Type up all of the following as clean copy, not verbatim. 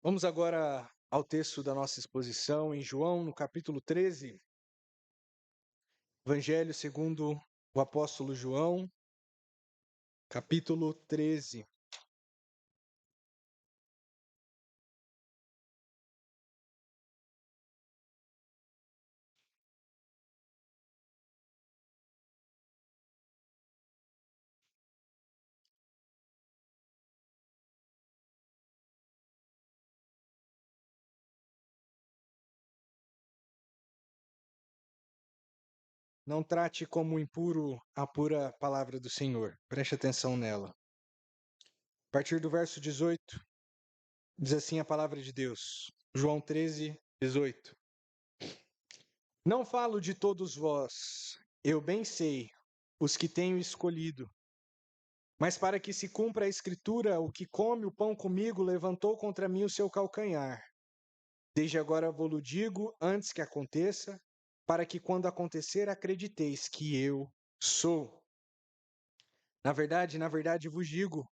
Vamos agora ao texto da nossa exposição em João, no capítulo 13, Evangelho segundo o apóstolo João, capítulo 13. Não trate como impuro a pura palavra do Senhor. Preste atenção nela. A partir do verso 18, diz assim a palavra de Deus. João 13, 18. Não falo de todos vós, eu bem sei os que tenho escolhido. Mas para que se cumpra a escritura, o que come o pão comigo levantou contra mim o seu calcanhar. Desde agora vou-lo digo antes que aconteça, para que quando acontecer acrediteis que eu sou. Na verdade vos digo,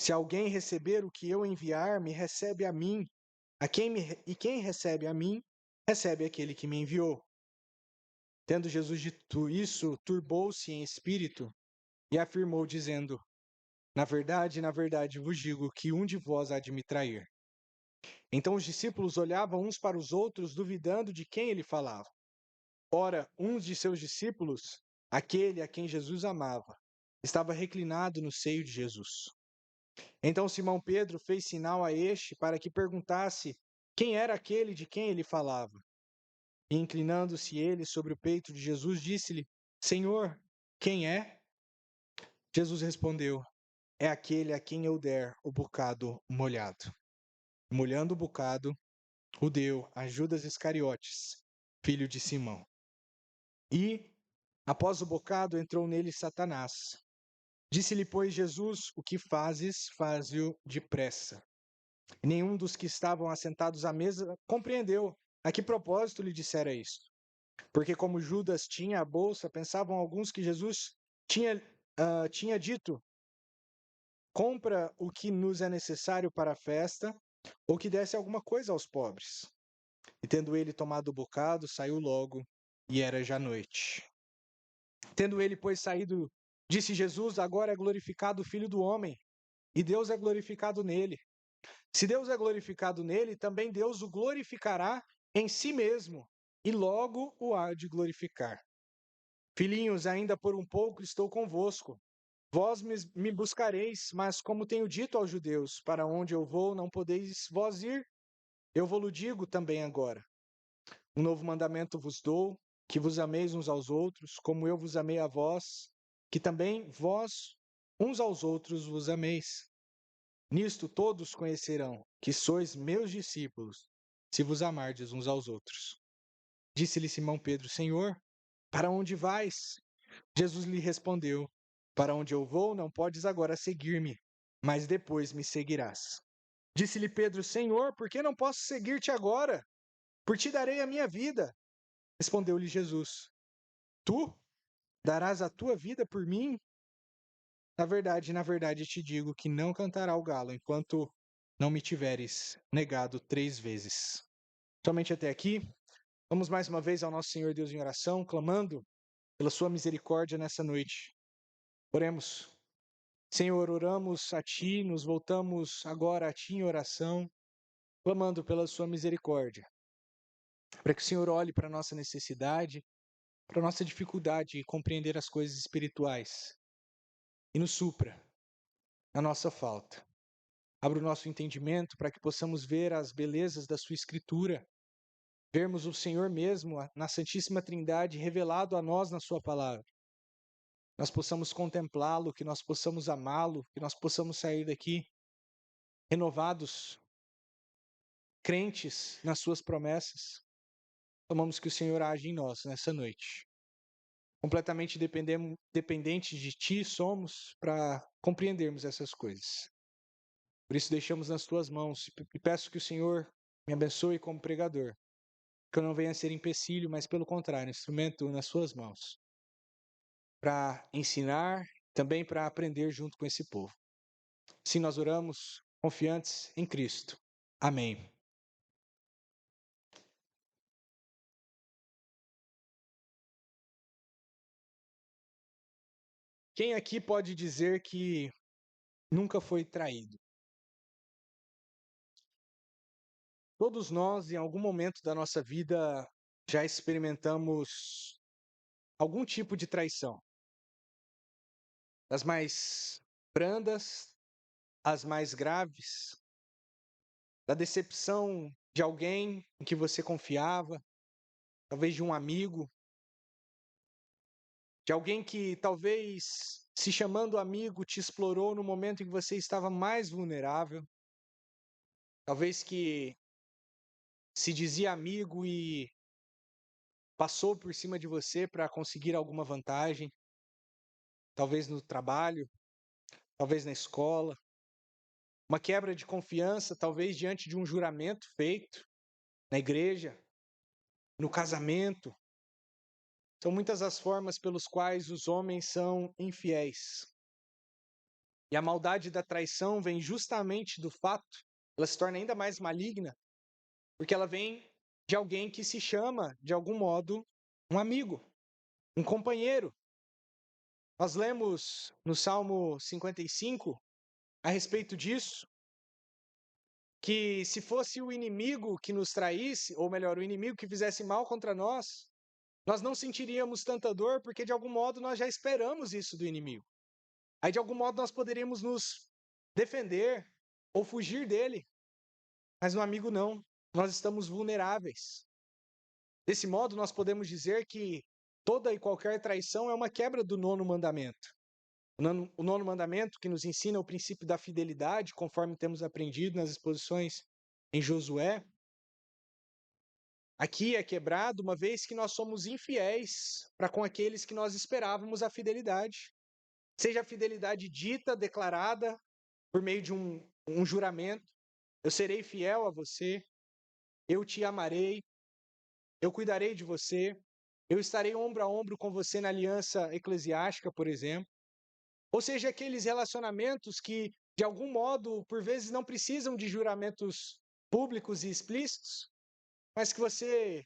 se alguém receber o que eu enviar, me recebe a mim, e quem recebe a mim, recebe aquele que me enviou. Tendo Jesus dito isso, turbou-se em espírito e afirmou, dizendo, na verdade vos digo que um de vós há de me trair. Então os discípulos olhavam uns para os outros, duvidando de quem ele falava. Ora, um de seus discípulos, aquele a quem Jesus amava, estava reclinado no seio de Jesus. Então Simão Pedro fez sinal a este para que perguntasse quem era aquele de quem ele falava. E inclinando-se ele sobre o peito de Jesus, disse-lhe, Senhor, quem é? Jesus respondeu, é aquele a quem eu der o bocado molhado. Molhando o bocado, o deu a Judas Iscariotes, filho de Simão. E, após o bocado, entrou nele Satanás. Disse-lhe, pois, Jesus, o que fazes, faze-o depressa. E nenhum dos que estavam assentados à mesa compreendeu a que propósito lhe dissera isto. Porque como Judas tinha a bolsa, pensavam alguns que Jesus tinha dito, compra o que nos é necessário para a festa, ou que desse alguma coisa aos pobres. E tendo ele tomado o bocado, saiu logo, e era já noite. Tendo ele, pois, saído, disse Jesus, agora é glorificado o Filho do Homem, e Deus é glorificado nele. Se Deus é glorificado nele, também Deus o glorificará em si mesmo, e logo o há de glorificar. Filhinhos, ainda por um pouco estou convosco. Vós me buscareis, mas como tenho dito aos judeus, para onde eu vou não podeis vós ir, eu vou-lo digo também agora. Um novo mandamento vos dou, que vos ameis uns aos outros, como eu vos amei a vós, que também vós uns aos outros vos ameis. Nisto todos conhecerão que sois meus discípulos, se vos amardes uns aos outros. Disse-lhe Simão Pedro, Senhor, para onde vais? Jesus lhe respondeu, para onde eu vou não podes agora seguir-me, mas depois me seguirás. Disse-lhe Pedro, Senhor, por que não posso seguir-te agora? Por ti darei a minha vida. Respondeu-lhe Jesus, tu darás a tua vida por mim? Na verdade te digo que não cantará o galo enquanto não me tiveres negado 3 vezes. Somente até aqui. Vamos mais uma vez ao nosso Senhor Deus em oração, clamando pela sua misericórdia nessa noite. Oremos. Senhor, oramos a Ti, nos voltamos agora a Ti em oração, clamando pela sua misericórdia, para que o Senhor olhe para a nossa necessidade, para a nossa dificuldade de compreender as coisas espirituais e nos supra a nossa falta. Abra o nosso entendimento para que possamos ver as belezas da sua Escritura, vermos o Senhor mesmo na Santíssima Trindade revelado a nós na sua palavra. Nós possamos contemplá-lo, que nós possamos amá-lo, que nós possamos sair daqui renovados, crentes nas suas promessas. Clamamos que o Senhor age em nós nessa noite. Completamente dependentes de Ti somos para compreendermos essas coisas. Por isso deixamos nas Tuas mãos e peço que o Senhor me abençoe como pregador, que eu não venha a ser empecilho, mas pelo contrário, instrumento nas Suas mãos, para ensinar, também para aprender junto com esse povo. Assim nós oramos, confiantes em Cristo. Amém. Quem aqui pode dizer que nunca foi traído? Todos nós, em algum momento da nossa vida, já experimentamos algum tipo de traição. Das mais brandas, às mais graves, da decepção de alguém em que você confiava, talvez de um amigo, de alguém que talvez, se chamando amigo, te explorou no momento em que você estava mais vulnerável, talvez que se dizia amigo e passou por cima de você para conseguir alguma vantagem, talvez no trabalho, talvez na escola, uma quebra de confiança, talvez diante de um juramento feito na igreja, no casamento. São muitas as formas pelos quais os homens são infiéis. E a maldade da traição vem justamente do fato, ela se torna ainda mais maligna, porque ela vem de alguém que se chama, de algum modo, um amigo, um companheiro. Nós lemos no Salmo 55 a respeito disso, que se fosse o inimigo que nos traísse, ou melhor, o inimigo que fizesse mal contra nós não sentiríamos tanta dor, porque de algum modo nós já esperamos isso do inimigo. Aí de algum modo nós poderíamos nos defender ou fugir dele, mas no amigo não, nós estamos vulneráveis. Desse modo nós podemos dizer que toda e qualquer traição é uma quebra do nono mandamento. O nono mandamento que nos ensina o princípio da fidelidade, conforme temos aprendido nas exposições em Josué, aqui é quebrado uma vez que nós somos infiéis para com aqueles que nós esperávamos a fidelidade. Seja a fidelidade dita, declarada, por meio de um juramento. Eu serei fiel a você, eu te amarei, eu cuidarei de você, eu estarei ombro a ombro com você na aliança eclesiástica, por exemplo. Ou seja, aqueles relacionamentos que, de algum modo, por vezes não precisam de juramentos públicos e explícitos, mas que você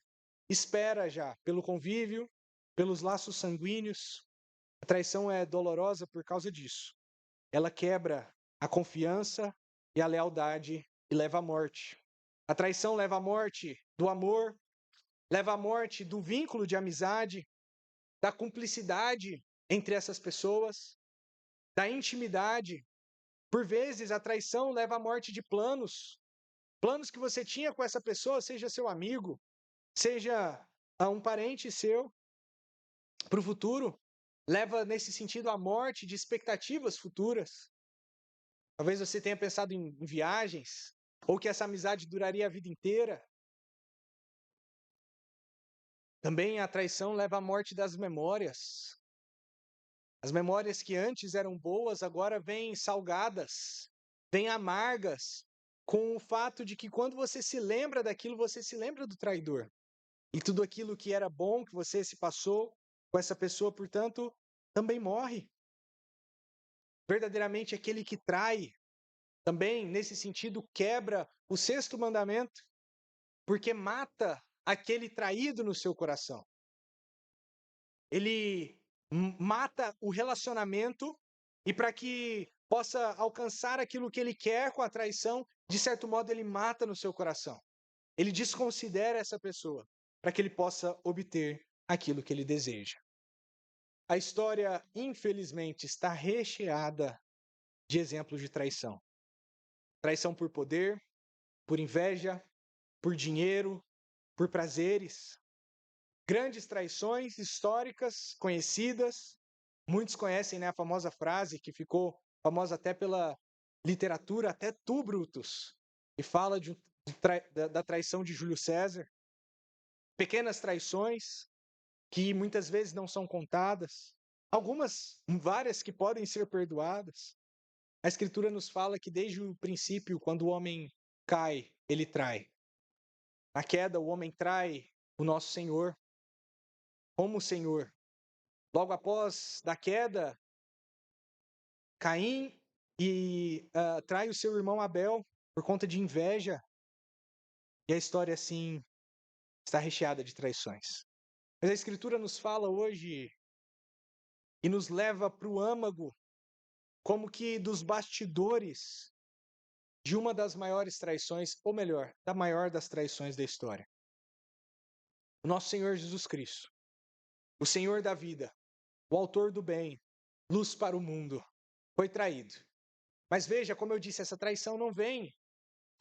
espera já pelo convívio, pelos laços sanguíneos. A traição é dolorosa por causa disso. Ela quebra a confiança e a lealdade e leva à morte. A traição leva à morte do amor, leva à morte do vínculo de amizade, da cumplicidade entre essas pessoas, da intimidade. Por vezes, a traição leva à morte de planos, planos que você tinha com essa pessoa, seja seu amigo, seja um parente seu, para o futuro, leva nesse sentido à morte de expectativas futuras. Talvez você tenha pensado em viagens, ou que essa amizade duraria a vida inteira. Também a traição leva à morte das memórias. As memórias que antes eram boas, agora vêm salgadas, vêm amargas, com o fato de que quando você se lembra daquilo, você se lembra do traidor. E tudo aquilo que era bom, que você se passou com essa pessoa, portanto, também morre. Verdadeiramente, aquele que trai, também, nesse sentido, quebra o sexto mandamento, porque mata aquele traído no seu coração. Ele mata o relacionamento e para que possa alcançar aquilo que ele quer com a traição, de certo modo ele mata no seu coração. Ele desconsidera essa pessoa para que ele possa obter aquilo que ele deseja. A história, infelizmente, está recheada de exemplos de traição. Traição por poder, por inveja, por dinheiro, por prazeres. Grandes traições históricas, conhecidas. Muitos conhecem, né, a famosa frase que ficou famosa até pela literatura, até tu, Brutus, e fala da traição de Júlio César. Pequenas traições que muitas vezes não são contadas. Algumas, várias que podem ser perdoadas. A Escritura nos fala que desde o princípio, quando o homem cai, ele trai. Na queda, o homem trai o nosso Senhor como Senhor. Logo após da queda, Caim trai o seu irmão Abel por conta de inveja. E a história, assim, está recheada de traições. Mas a Escritura nos fala hoje e nos leva para o âmago, como que dos bastidores de uma das maiores traições, ou melhor, da maior das traições da história. O nosso Senhor Jesus Cristo, o Senhor da vida, o autor do bem, luz para o mundo, foi traído. Mas veja, como eu disse, essa traição não vem,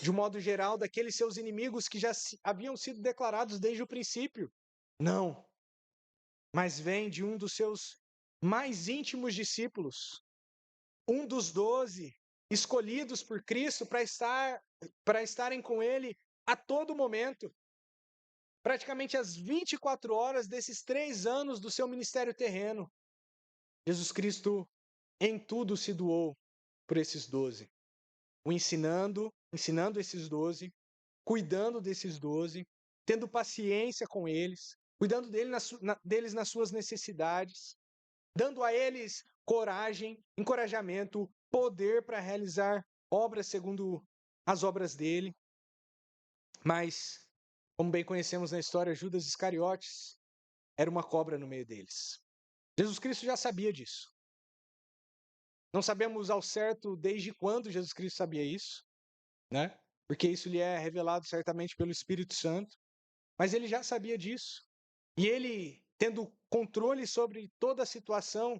de um modo geral, daqueles seus inimigos que já haviam sido declarados desde o princípio. Não. Mas vem de um dos seus mais íntimos discípulos, um dos 12 escolhidos por Cristo para estarem com ele a todo momento. Praticamente as 24 horas desses 3 anos do seu ministério terreno. Jesus Cristo em tudo se doou por esses 12. O ensinando esses 12, cuidando desses 12, tendo paciência com eles, cuidando deles nas suas necessidades, dando a eles coragem, encorajamento, poder para realizar obras segundo as obras dele. Mas, como bem conhecemos na história, Judas Iscariotes era uma cobra no meio deles. Jesus Cristo já sabia disso. Não sabemos ao certo desde quando Jesus Cristo sabia isso, né? Porque isso lhe é revelado certamente pelo Espírito Santo. Mas ele já sabia disso. E ele, tendo controle sobre toda a situação,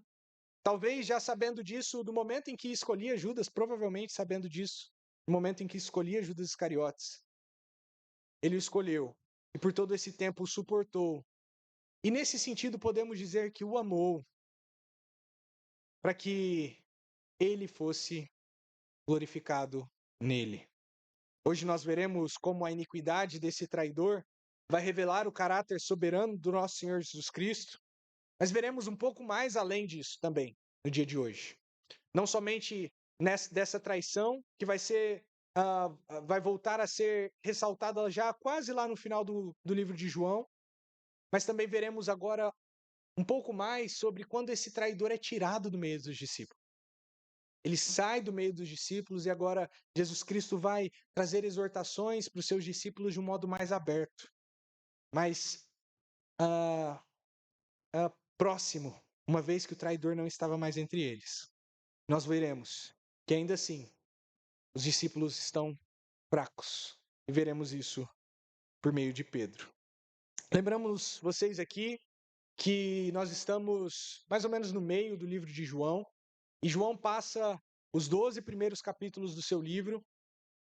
talvez já sabendo disso do momento em que escolhia Judas, provavelmente sabendo disso, no momento em que escolhia Judas Iscariotes, ele o escolheu e por todo esse tempo o suportou. E nesse sentido podemos dizer que o amou para que ele fosse glorificado nele. Hoje nós veremos como a iniquidade desse traidor vai revelar o caráter soberano do nosso Senhor Jesus Cristo, mas veremos um pouco mais além disso também no dia de hoje. Não somente dessa traição que vai voltar a ser ressaltada já quase lá no final do livro de João, mas também veremos agora um pouco mais sobre quando esse traidor é tirado do meio dos discípulos. Ele sai do meio dos discípulos e agora Jesus Cristo vai trazer exortações para os seus discípulos de um modo mais aberto, mais próximo, uma vez que o traidor não estava mais entre eles. Nós veremos que ainda assim os discípulos estão fracos e veremos isso por meio de Pedro. Lembramos vocês aqui que nós estamos mais ou menos no meio do livro de João, e João passa os 12 primeiros capítulos do seu livro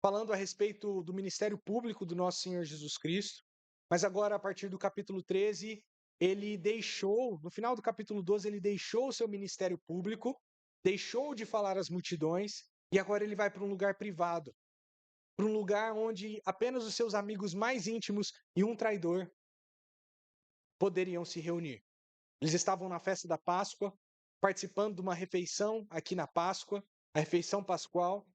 falando a respeito do ministério público do nosso Senhor Jesus Cristo, mas agora a partir do capítulo 13, no final do capítulo 12, ele deixou o seu ministério público, deixou de falar às multidões, e agora ele vai para um lugar privado, para um lugar onde apenas os seus amigos mais íntimos e um traidor poderiam se reunir. Eles estavam na festa da Páscoa, participando de uma refeição aqui na Páscoa, a refeição pascual.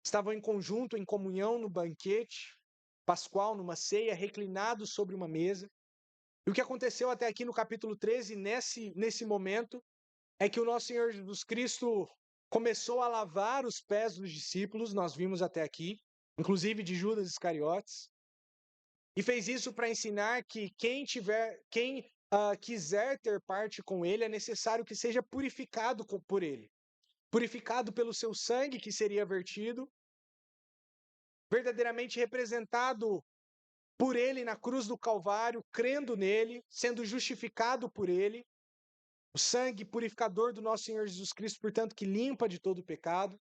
Estavam em conjunto, em comunhão no banquete pascual, numa ceia, reclinados sobre uma mesa. E o que aconteceu até aqui no capítulo 13, nesse momento, é que o nosso Senhor Jesus Cristo começou a lavar os pés dos discípulos, nós vimos até aqui, inclusive de Judas Iscariotes, e fez isso para ensinar que quem quiser ter parte com ele, é necessário que seja purificado por ele, purificado pelo seu sangue que seria vertido, verdadeiramente representado por ele na cruz do Calvário, crendo nele, sendo justificado por ele, o sangue purificador do nosso Senhor Jesus Cristo, portanto, que limpa de todo o pecado,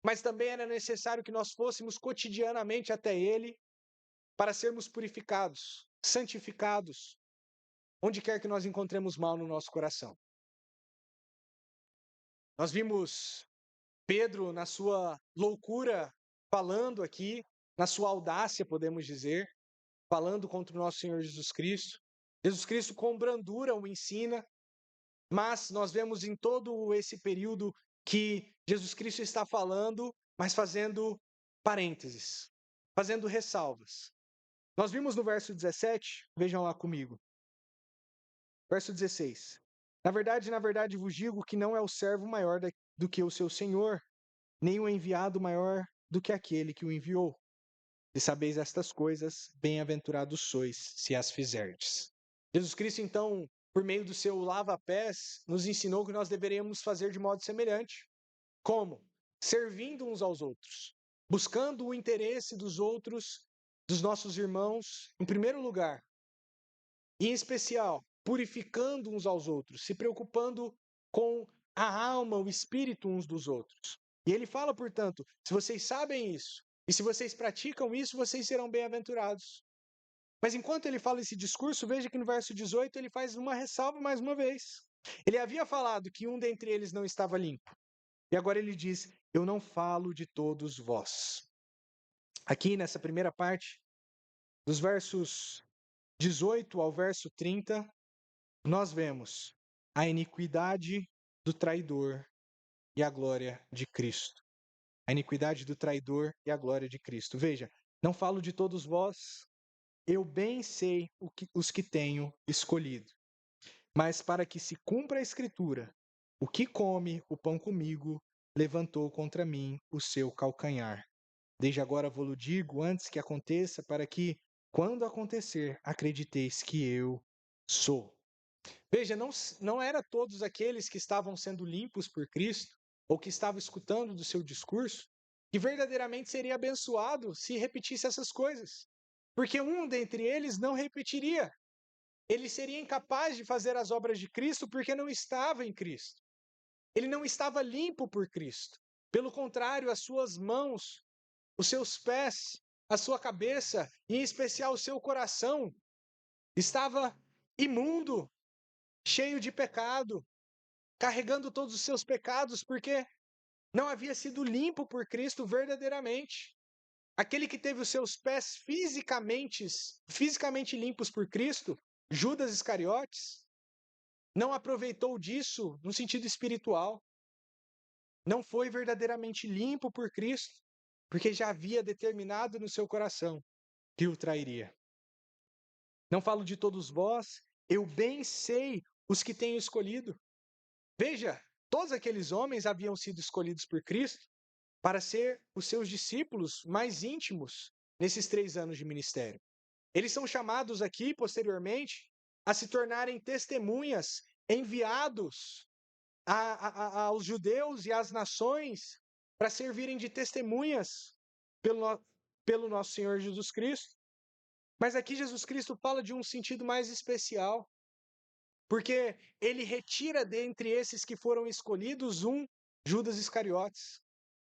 mas também era necessário que nós fôssemos cotidianamente até ele para sermos purificados, santificados, onde quer que nós encontremos mal no nosso coração. Nós vimos Pedro na sua loucura falando aqui, na sua audácia, podemos dizer, falando contra o nosso Senhor Jesus Cristo. Jesus Cristo com brandura o ensina, mas nós vemos em todo esse período que Jesus Cristo está falando, mas fazendo parênteses, fazendo ressalvas. Nós vimos no verso 17, vejam lá comigo. Verso 16. Na verdade vos digo que não é o servo maior do que o seu senhor, nem o enviado maior do que aquele que o enviou. Se sabeis estas coisas, bem-aventurados sois, se as fizerdes. Jesus Cristo, então, por meio do seu lava-pés, nos ensinou que nós deveríamos fazer de modo semelhante. Como? Servindo uns aos outros, buscando o interesse dos outros, dos nossos irmãos, em primeiro lugar, e em especial, purificando uns aos outros, se preocupando com a alma, o espírito uns dos outros. E ele fala, portanto, se vocês sabem isso, e se vocês praticam isso, vocês serão bem-aventurados. Mas enquanto ele fala esse discurso, veja que no verso 18 ele faz uma ressalva mais uma vez. Ele havia falado que um dentre eles não estava limpo. E agora ele diz: eu não falo de todos vós. Aqui nessa primeira parte, dos versos 18 ao verso 30, nós vemos a iniquidade do traidor e a glória de Cristo. A iniquidade do traidor e a glória de Cristo. Veja, não falo de todos vós, eu bem sei os que tenho escolhido. Mas para que se cumpra a Escritura, o que come o pão comigo, levantou contra mim o seu calcanhar. Desde agora vou-lo digo antes que aconteça, para que, quando acontecer, acrediteis que eu sou. Veja, não era todos aqueles que estavam sendo limpos por Cristo, ou que estavam escutando do seu discurso, que verdadeiramente seria abençoado se repetisse essas coisas. Porque um dentre eles não repetiria. Ele seria incapaz de fazer as obras de Cristo porque não estava em Cristo. Ele não estava limpo por Cristo. Pelo contrário, as suas mãos, os seus pés, a sua cabeça, e em especial o seu coração, estava imundo, cheio de pecado, carregando todos os seus pecados, porque não havia sido limpo por Cristo verdadeiramente. Aquele que teve os seus pés fisicamente limpos por Cristo, Judas Iscariotes, não aproveitou disso no sentido espiritual. Não foi verdadeiramente limpo por Cristo, porque já havia determinado no seu coração que o trairia. Não falo de todos vós, eu bem sei os que tenho escolhido. Veja, todos aqueles homens haviam sido escolhidos por Cristo para ser os seus discípulos mais íntimos nesses 3 anos de ministério. Eles são chamados aqui, posteriormente, a se tornarem testemunhas enviados aos judeus e às nações para servirem de testemunhas pelo nosso Senhor Jesus Cristo. Mas aqui Jesus Cristo fala de um sentido mais especial, porque ele retira dentre esses que foram escolhidos Judas Iscariotes.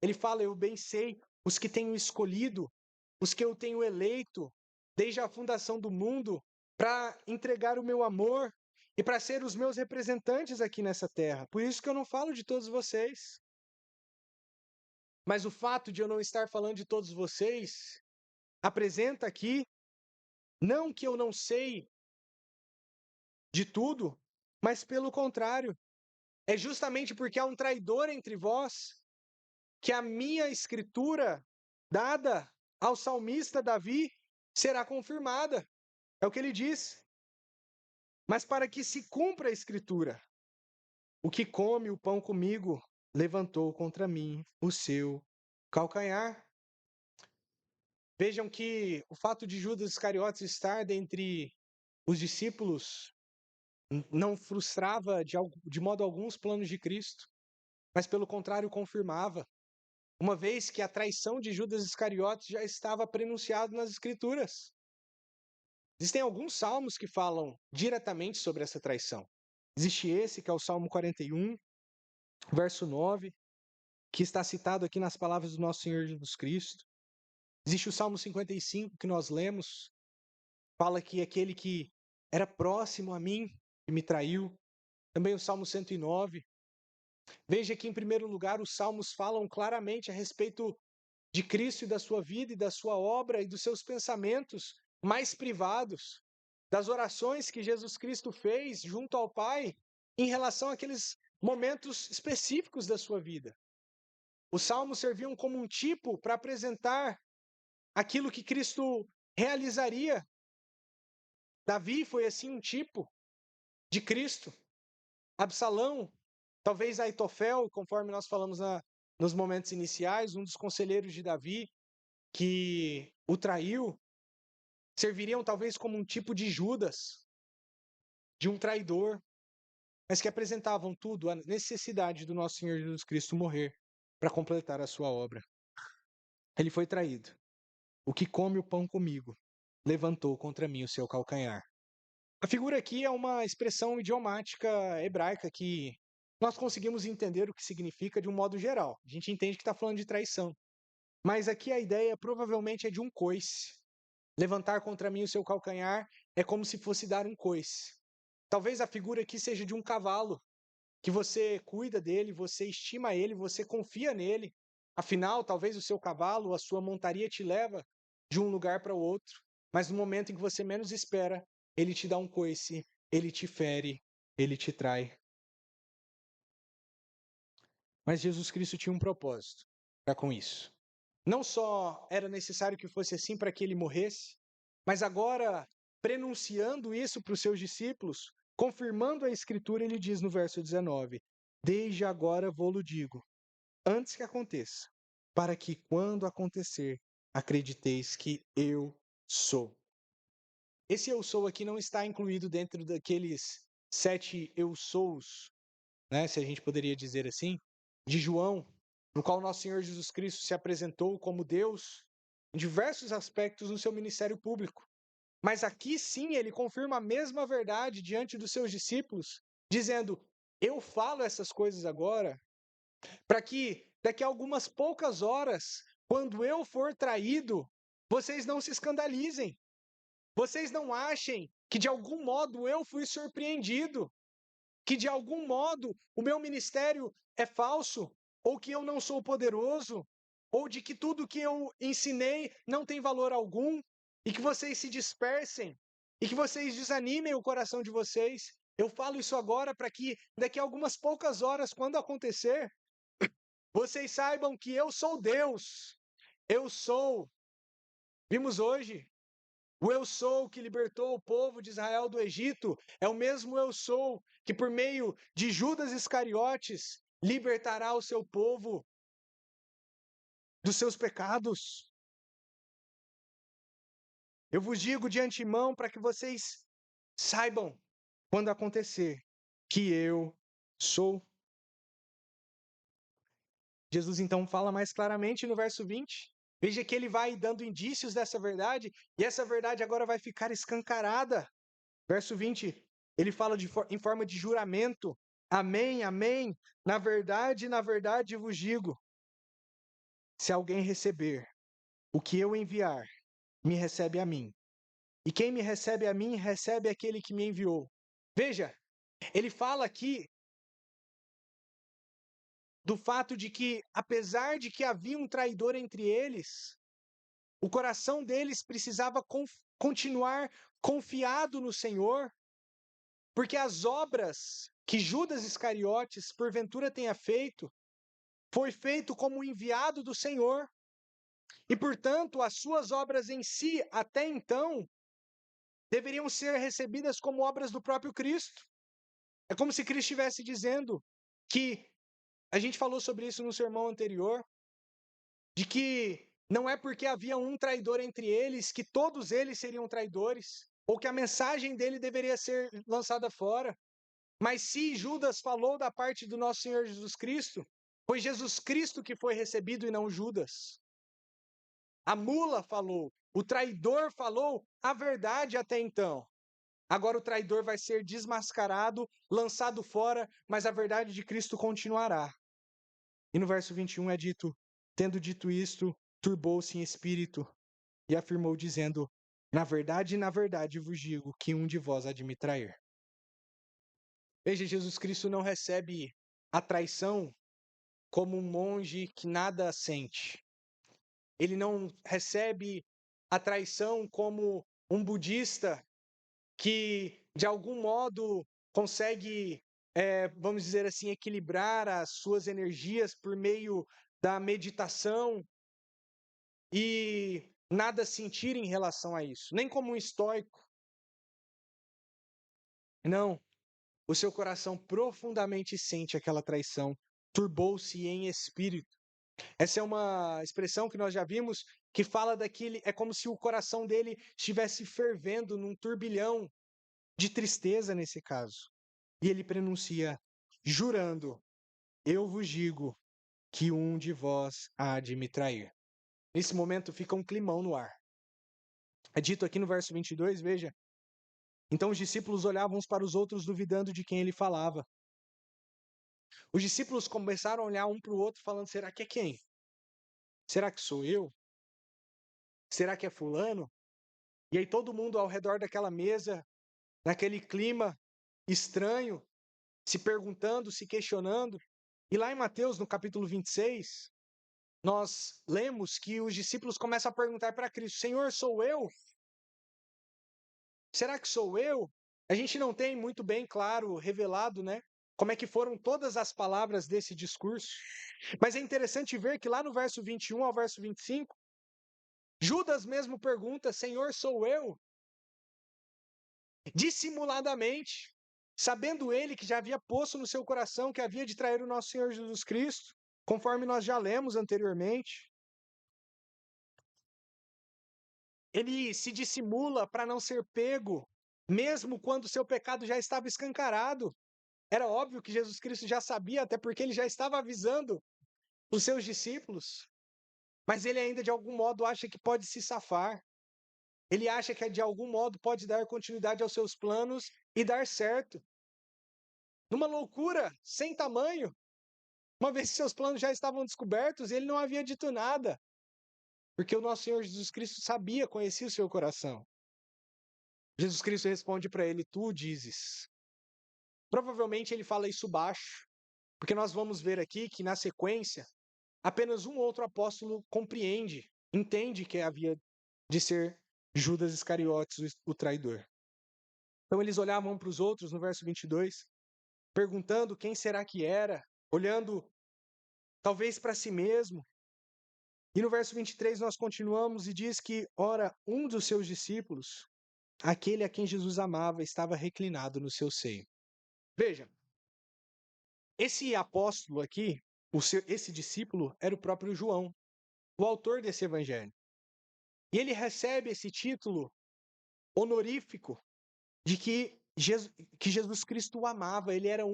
Ele fala, eu bem sei os que tenho escolhido, os que eu tenho eleito, desde a fundação do mundo, para entregar o meu amor e para ser os meus representantes aqui nessa terra. Por isso que eu não falo de todos vocês. Mas o fato de eu não estar falando de todos vocês apresenta aqui, não que eu não sei de tudo, mas pelo contrário, é justamente porque há um traidor entre vós que a minha escritura dada ao salmista Davi será confirmada. É o que ele diz. Mas para que se cumpra a escritura, o que come o pão comigo levantou contra mim o seu calcanhar. Vejam que o fato de Judas Iscariotes estar dentre os discípulos não frustrava de modo algum os planos de Cristo, mas pelo contrário confirmava, uma vez que a traição de Judas Iscariotes já estava prenunciado nas Escrituras. Existem alguns salmos que falam diretamente sobre essa traição. Existe esse, que é o Salmo 41, verso 9, que está citado aqui nas palavras do nosso Senhor Jesus Cristo. Existe o Salmo 55, que nós lemos, fala que aquele que era próximo a mim e me traiu. Também o Salmo 109. Veja que, em primeiro lugar, os salmos falam claramente a respeito de Cristo e da sua vida e da sua obra e dos seus pensamentos mais privados, das orações que Jesus Cristo fez junto ao Pai em relação àqueles momentos específicos da sua vida. Os salmos serviam como um tipo para apresentar aquilo que Cristo realizaria. Davi foi assim um tipo de Cristo. Absalão, talvez Aitofel, conforme nós falamos nos momentos iniciais, um dos conselheiros de Davi, que o traiu serviriam talvez como um tipo de Judas, de um traidor, mas que apresentavam tudo a necessidade do nosso Senhor Jesus Cristo morrer para completar a sua obra. Ele foi traído. O que come o pão comigo levantou contra mim o seu calcanhar. A figura aqui é uma expressão idiomática hebraica que nós conseguimos entender o que significa de um modo geral. A gente entende que está falando de traição. Mas aqui a ideia provavelmente é de um coice. Levantar contra mim o seu calcanhar é como se fosse dar um coice. Talvez a figura aqui seja de um cavalo, que você cuida dele, você estima ele, você confia nele. Afinal, talvez o seu cavalo, a sua montaria te leva de um lugar para o outro, mas no momento em que você menos espera, ele te dá um coice, ele te fere, ele te trai. Mas Jesus Cristo tinha um propósito para com isso. Não só era necessário que fosse assim para que ele morresse, mas agora, prenunciando isso para os seus discípulos, confirmando a Escritura, ele diz no verso 19: Desde agora vou-lo digo, antes que aconteça, para que quando acontecer, acrediteis que eu sou. Esse eu sou aqui não está incluído dentro daqueles 7 eu sous, né, se a gente poderia dizer assim, de João, no qual nosso Senhor Jesus Cristo se apresentou como Deus em diversos aspectos no seu ministério público. Mas aqui sim ele confirma a mesma verdade diante dos seus discípulos, dizendo: Eu falo essas coisas agora para que daqui a algumas poucas horas, quando eu for traído, vocês não se escandalizem. Vocês não achem que de algum modo eu fui surpreendido, que de algum modo o meu ministério é falso, ou que eu não sou poderoso, ou de que tudo que eu ensinei não tem valor algum, e que vocês se dispersem, e que vocês desanimem o coração de vocês. Eu falo isso agora para que daqui a algumas poucas horas, quando acontecer, vocês saibam que eu sou Deus. Eu sou. Vimos hoje. O eu sou que libertou o povo de Israel do Egito é o mesmo eu sou que, por meio de Judas Iscariotes, libertará o seu povo dos seus pecados. Eu vos digo de antemão para que vocês saibam, quando acontecer, que eu sou. Jesus então fala mais claramente no verso 20. Veja que ele vai dando indícios dessa verdade, e essa verdade agora vai ficar escancarada. Verso 20, ele fala em forma de juramento. Amém, amém. Na verdade vos digo: se alguém receber o que eu enviar, me recebe a mim. E quem me recebe a mim, recebe aquele que me enviou. Veja, ele fala aqui do fato de que, apesar de que havia um traidor entre eles, o coração deles precisava continuar confiado no Senhor, porque as obras que Judas Iscariotes porventura tenha feito, foi feito como enviado do Senhor. E, portanto, as suas obras em si, até então, deveriam ser recebidas como obras do próprio Cristo. É como se Cristo estivesse dizendo que, a gente falou sobre isso no sermão anterior, de que não é porque havia um traidor entre eles que todos eles seriam traidores, ou que a mensagem dele deveria ser lançada fora. Mas se Judas falou da parte do nosso Senhor Jesus Cristo, foi Jesus Cristo que foi recebido e não Judas. A mula falou, o traidor falou a verdade até então. Agora o traidor vai ser desmascarado, lançado fora, mas a verdade de Cristo continuará. E no verso 21 é dito: tendo dito isto, turbou-se em espírito e afirmou, dizendo: na verdade vos digo que um de vós há de me trair. Veja, Jesus Cristo não recebe a traição como um monge que nada sente. Ele não recebe a traição como um budista que, de algum modo, consegue, vamos dizer assim, equilibrar as suas energias por meio da meditação e nada sentir em relação a isso. Nem como um estoico. Não. O seu coração profundamente sente aquela traição. Turbou-se em espírito. Essa é uma expressão que nós já vimos que fala daquele, é como se o coração dele estivesse fervendo num turbilhão de tristeza nesse caso. E ele pronuncia, jurando, eu vos digo que um de vós há de me trair. Nesse momento fica um climão no ar. É dito aqui no verso 22, veja. Então os discípulos olhavam uns para os outros, duvidando de quem ele falava. Os discípulos começaram a olhar um para o outro, falando, será que é quem? Será que sou eu? Será que é fulano? E aí todo mundo ao redor daquela mesa, naquele clima estranho, se perguntando, se questionando. E lá em Mateus, no capítulo 26, nós lemos que os discípulos começam a perguntar para Cristo, Senhor, sou eu? Será que sou eu? A gente não tem muito bem claro, revelado, né? Como é que foram todas as palavras desse discurso. Mas é interessante ver que lá no verso 21 ao verso 25, Judas mesmo pergunta, Senhor, sou eu? Dissimuladamente, sabendo ele que já havia posto no seu coração que havia de trair o nosso Senhor Jesus Cristo, conforme nós já lemos anteriormente. Ele se dissimula para não ser pego, mesmo quando seu pecado já estava escancarado. Era óbvio que Jesus Cristo já sabia, até porque ele já estava avisando os seus discípulos. Mas ele ainda de algum modo acha que pode se safar. Ele acha que de algum modo pode dar continuidade aos seus planos e dar certo. Numa loucura sem tamanho, uma vez que seus planos já estavam descobertos, ele não havia dito nada. Porque o nosso Senhor Jesus Cristo sabia, conhecia o seu coração. Jesus Cristo responde para ele, tu dizes. Provavelmente ele fala isso baixo, porque nós vamos ver aqui que na sequência, apenas um outro apóstolo compreende, entende que havia de ser Judas Iscariotes, o traidor. Então eles olhavam um para os outros no verso 22, perguntando quem será que era, olhando talvez para si mesmo. E no verso 23 nós continuamos e diz que, ora, um dos seus discípulos, aquele a quem Jesus amava, estava reclinado no seu seio. Veja, esse apóstolo aqui, esse discípulo, era o próprio João, o autor desse evangelho. E ele recebe esse título honorífico de que Jesus Cristo o amava. Ele era,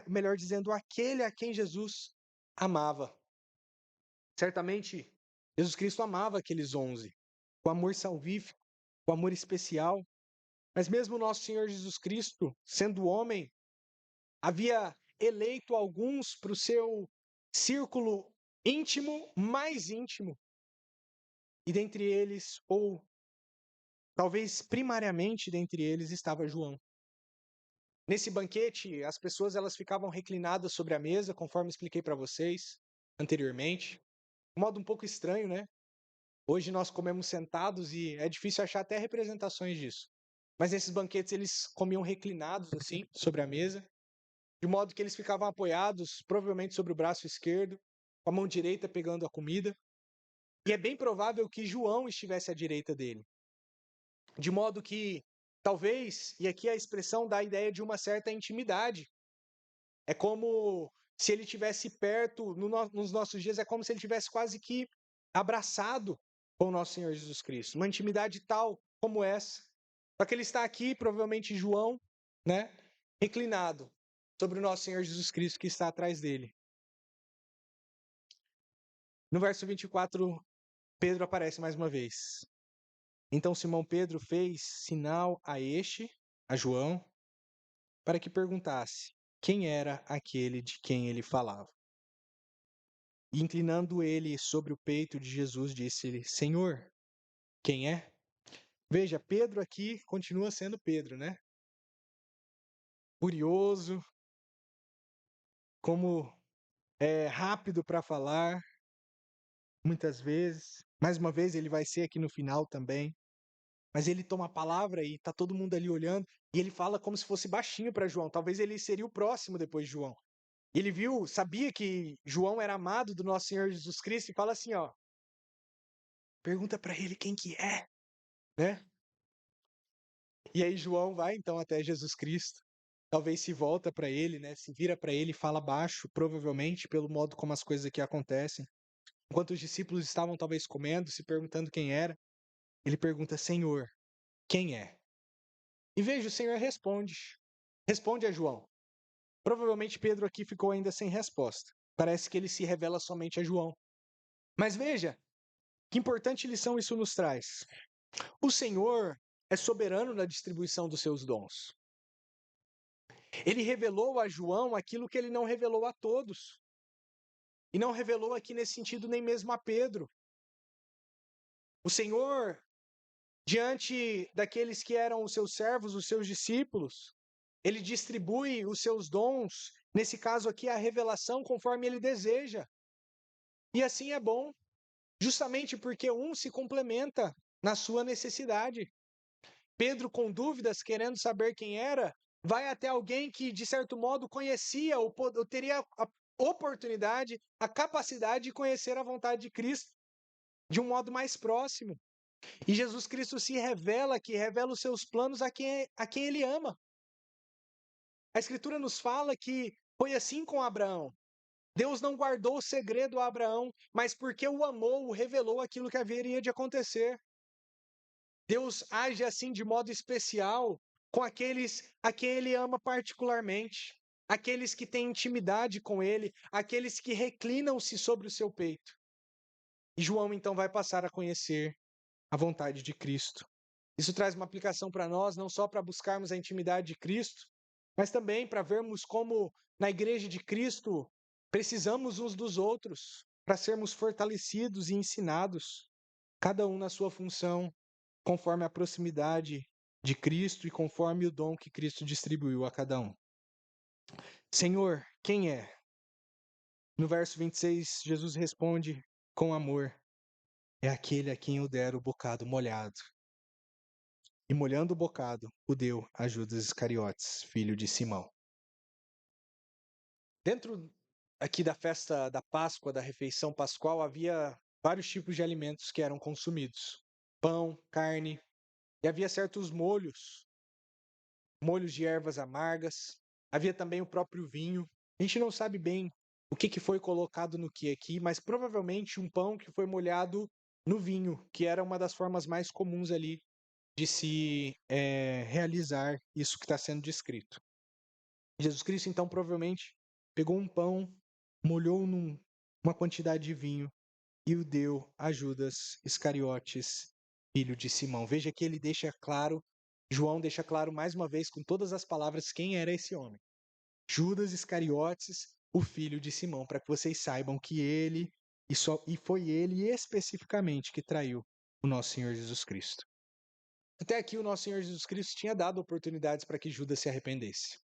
melhor dizendo, aquele a quem Jesus amava. Certamente, Jesus Cristo amava aqueles 11, com amor salvífico, com amor especial. Mas mesmo nosso Senhor Jesus Cristo, sendo homem, havia eleito alguns para o seu círculo íntimo, mais íntimo. E dentre eles, ou talvez primariamente dentre eles, estava João. Nesse banquete, as pessoas elas ficavam reclinadas sobre a mesa, conforme expliquei para vocês anteriormente. Um modo um pouco estranho, né? Hoje nós comemos sentados e é difícil achar até representações disso. Mas nesses banquetes eles comiam reclinados assim, sobre a mesa, de modo que eles ficavam apoiados, provavelmente sobre o braço esquerdo, com a mão direita pegando a comida. E é bem provável que João estivesse à direita dele. De modo que, talvez, e aqui a expressão dá a ideia de uma certa intimidade. É como se ele estivesse perto, nos nossos dias, é como se ele estivesse quase que abraçado com o nosso Senhor Jesus Cristo. Uma intimidade tal como essa. Só que ele está aqui, provavelmente João, né, reclinado sobre o nosso Senhor Jesus Cristo que está atrás dele. No verso 24, Pedro aparece mais uma vez. Então Simão Pedro fez sinal a João, para que perguntasse quem era aquele de quem ele falava. E inclinando ele sobre o peito de Jesus, disse-lhe, Senhor, quem é? Veja, Pedro aqui continua sendo Pedro, né? Curioso, como é rápido para falar, muitas vezes. Mais uma vez ele vai ser aqui no final também. Mas ele toma a palavra e tá todo mundo ali olhando, e ele fala como se fosse baixinho para João. Talvez ele seria o próximo depois de João. Ele viu, sabia que João era amado do nosso Senhor Jesus Cristo e fala assim, ó, pergunta para ele quem que é, né? E aí João vai então até Jesus Cristo. Talvez se volta para ele, né? Se vira para ele e fala baixo, provavelmente pelo modo como as coisas aqui acontecem. Enquanto os discípulos estavam talvez comendo, se perguntando quem era, ele pergunta: Senhor, quem é? E veja, o Senhor responde a João. Provavelmente Pedro aqui ficou ainda sem resposta. Parece que ele se revela somente a João. Mas veja, que importante lição isso nos traz. O Senhor é soberano na distribuição dos seus dons. Ele revelou a João aquilo que ele não revelou a todos. E não revelou aqui nesse sentido nem mesmo a Pedro. O Senhor, diante daqueles que eram os seus servos, os seus discípulos, ele distribui os seus dons, nesse caso aqui a revelação, conforme ele deseja. E assim é bom, justamente porque um se complementa na sua necessidade. Pedro, com dúvidas, querendo saber quem era, vai até alguém que, de certo modo, conhecia ou teria a oportunidade, a capacidade de conhecer a vontade de Cristo de um modo mais próximo. E Jesus Cristo se revela aqui, revela os seus planos a quem ele ama. A Escritura nos fala que foi assim com Abraão. Deus não guardou o segredo a Abraão, mas porque o amou, o revelou aquilo que haveria de acontecer. Deus age assim de modo especial com aqueles a quem ele ama particularmente, aqueles que têm intimidade com ele, aqueles que reclinam-se sobre o seu peito. E João então vai passar a conhecer a vontade de Cristo. Isso traz uma aplicação para nós, não só para buscarmos a intimidade de Cristo, mas também para vermos como na igreja de Cristo precisamos uns dos outros para sermos fortalecidos e ensinados, cada um na sua função, conforme a proximidade de Cristo e conforme o dom que Cristo distribuiu a cada um. Senhor, quem é? No verso 26, Jesus responde com amor: é aquele a quem eu der o bocado molhado. E molhando o bocado, o deu a Judas Iscariotes, filho de Simão. Dentro aqui da festa da Páscoa, da refeição pascual, havia vários tipos de alimentos que eram consumidos: pão, carne, e havia certos molhos de ervas amargas, havia também o próprio vinho. A gente não sabe bem o que foi colocado no que aqui, mas provavelmente um pão que foi molhado no vinho, que era uma das formas mais comuns ali de se realizar isso que está sendo descrito. Jesus Cristo, então, provavelmente pegou um pão, molhou numa quantidade de vinho e o deu a Judas Iscariotes, filho de Simão. Veja que ele deixa claro, João deixa claro mais uma vez, com todas as palavras, quem era esse homem. Judas Iscariotes, o filho de Simão, para que vocês saibam que ele, e foi ele especificamente que traiu o nosso Senhor Jesus Cristo. Até aqui o nosso Senhor Jesus Cristo tinha dado oportunidades para que Judas se arrependesse.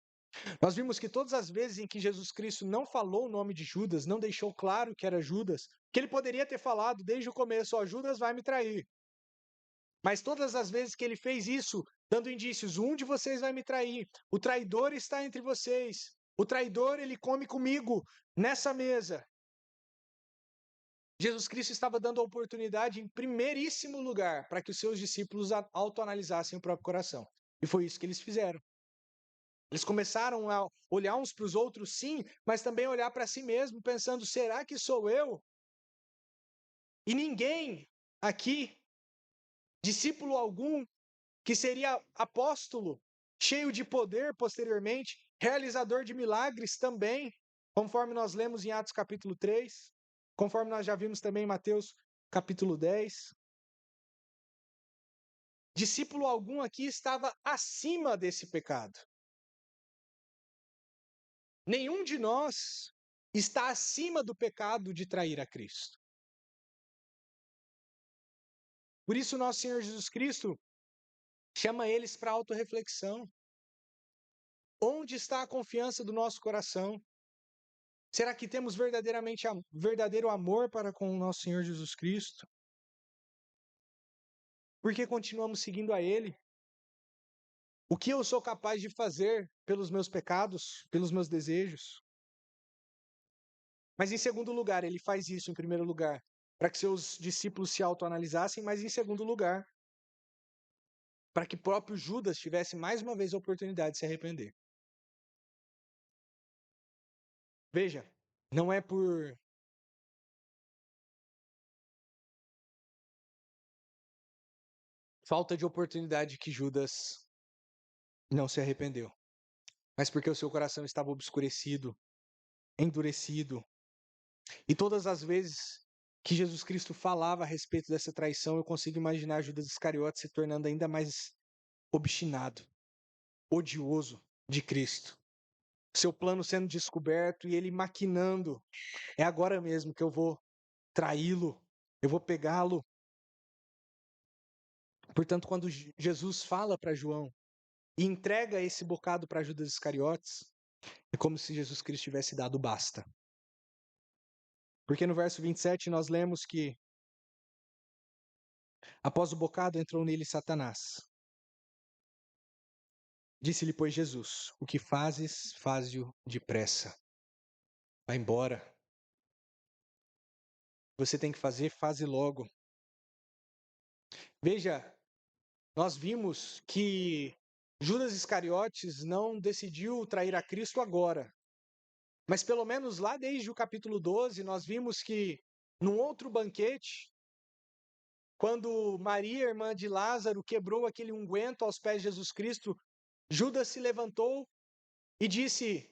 Nós vimos que todas as vezes em que Jesus Cristo não falou o nome de Judas, não deixou claro que era Judas, que ele poderia ter falado desde o começo: ó, Judas vai me trair. Mas todas as vezes que ele fez isso, dando indícios: um de vocês vai me trair, o traidor está entre vocês, o traidor ele come comigo nessa mesa. Jesus Cristo estava dando a oportunidade em primeiríssimo lugar para que os seus discípulos autoanalisassem o próprio coração. E foi isso que eles fizeram. Eles começaram a olhar uns para os outros, sim, mas também olhar para si mesmo, pensando: será que sou eu? E ninguém aqui, discípulo algum, que seria apóstolo, cheio de poder posteriormente, realizador de milagres também, conforme nós lemos em Atos capítulo 3, conforme nós já vimos também em Mateus capítulo 10. Discípulo algum aqui estava acima desse pecado. Nenhum de nós está acima do pecado de trair a Cristo. Por isso, nosso Senhor Jesus Cristo chama eles para autorreflexão. Onde está a confiança do nosso coração? Será que temos verdadeiro amor para com o nosso Senhor Jesus Cristo? Por que continuamos seguindo a Ele? O que eu sou capaz de fazer pelos meus pecados, pelos meus desejos? Mas em segundo lugar, ele faz isso em primeiro lugar, para que seus discípulos se autoanalisassem, mas em segundo lugar, para que próprio Judas tivesse mais uma vez a oportunidade de se arrepender. Veja, não é por falta de oportunidade que Judas não se arrependeu, mas porque o seu coração estava obscurecido, endurecido. E todas as vezes que Jesus Cristo falava a respeito dessa traição, eu consigo imaginar Judas Iscariotes se tornando ainda mais obstinado, odioso de Cristo. Seu plano sendo descoberto e ele maquinando: é agora mesmo que eu vou traí-lo, eu vou pegá-lo. Portanto, quando Jesus fala para João e entrega esse bocado para Judas Iscariotes, é como se Jesus Cristo tivesse dado basta. Porque no verso 27 nós lemos que após o bocado entrou nele Satanás. Disse-lhe, pois, Jesus: o que fazes, faze-o depressa. Vai embora. Você tem que fazer, faze logo. Veja, nós vimos que Judas Iscariotes não decidiu trair a Cristo agora. Mas pelo menos lá desde o capítulo 12, nós vimos que num outro banquete, quando Maria, irmã de Lázaro, quebrou aquele unguento aos pés de Jesus Cristo, Judas se levantou e disse: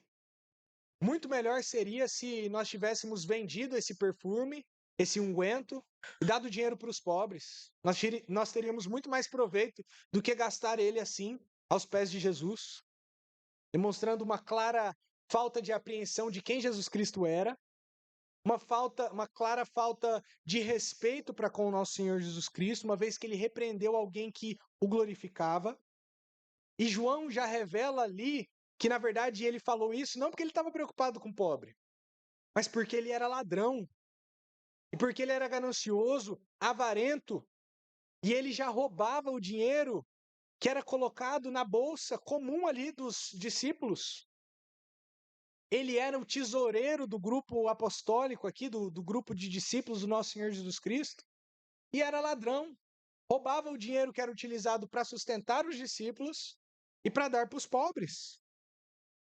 muito melhor seria se nós tivéssemos vendido esse perfume, esse unguento, e dado dinheiro para os pobres. Nós teríamos muito mais proveito do que gastar ele assim aos pés de Jesus, demonstrando uma clara falta de apreensão de quem Jesus Cristo era, uma clara falta de respeito para com o nosso Senhor Jesus Cristo, uma vez que ele repreendeu alguém que o glorificava. E João já revela ali que, na verdade, ele falou isso não porque ele estava preocupado com o pobre, mas porque ele era ladrão, e porque ele era ganancioso, avarento, e ele já roubava o dinheiro que era colocado na bolsa comum ali dos discípulos. Ele era o tesoureiro do grupo apostólico aqui, do grupo de discípulos do nosso Senhor Jesus Cristo, e era ladrão. Roubava o dinheiro que era utilizado para sustentar os discípulos e para dar para os pobres.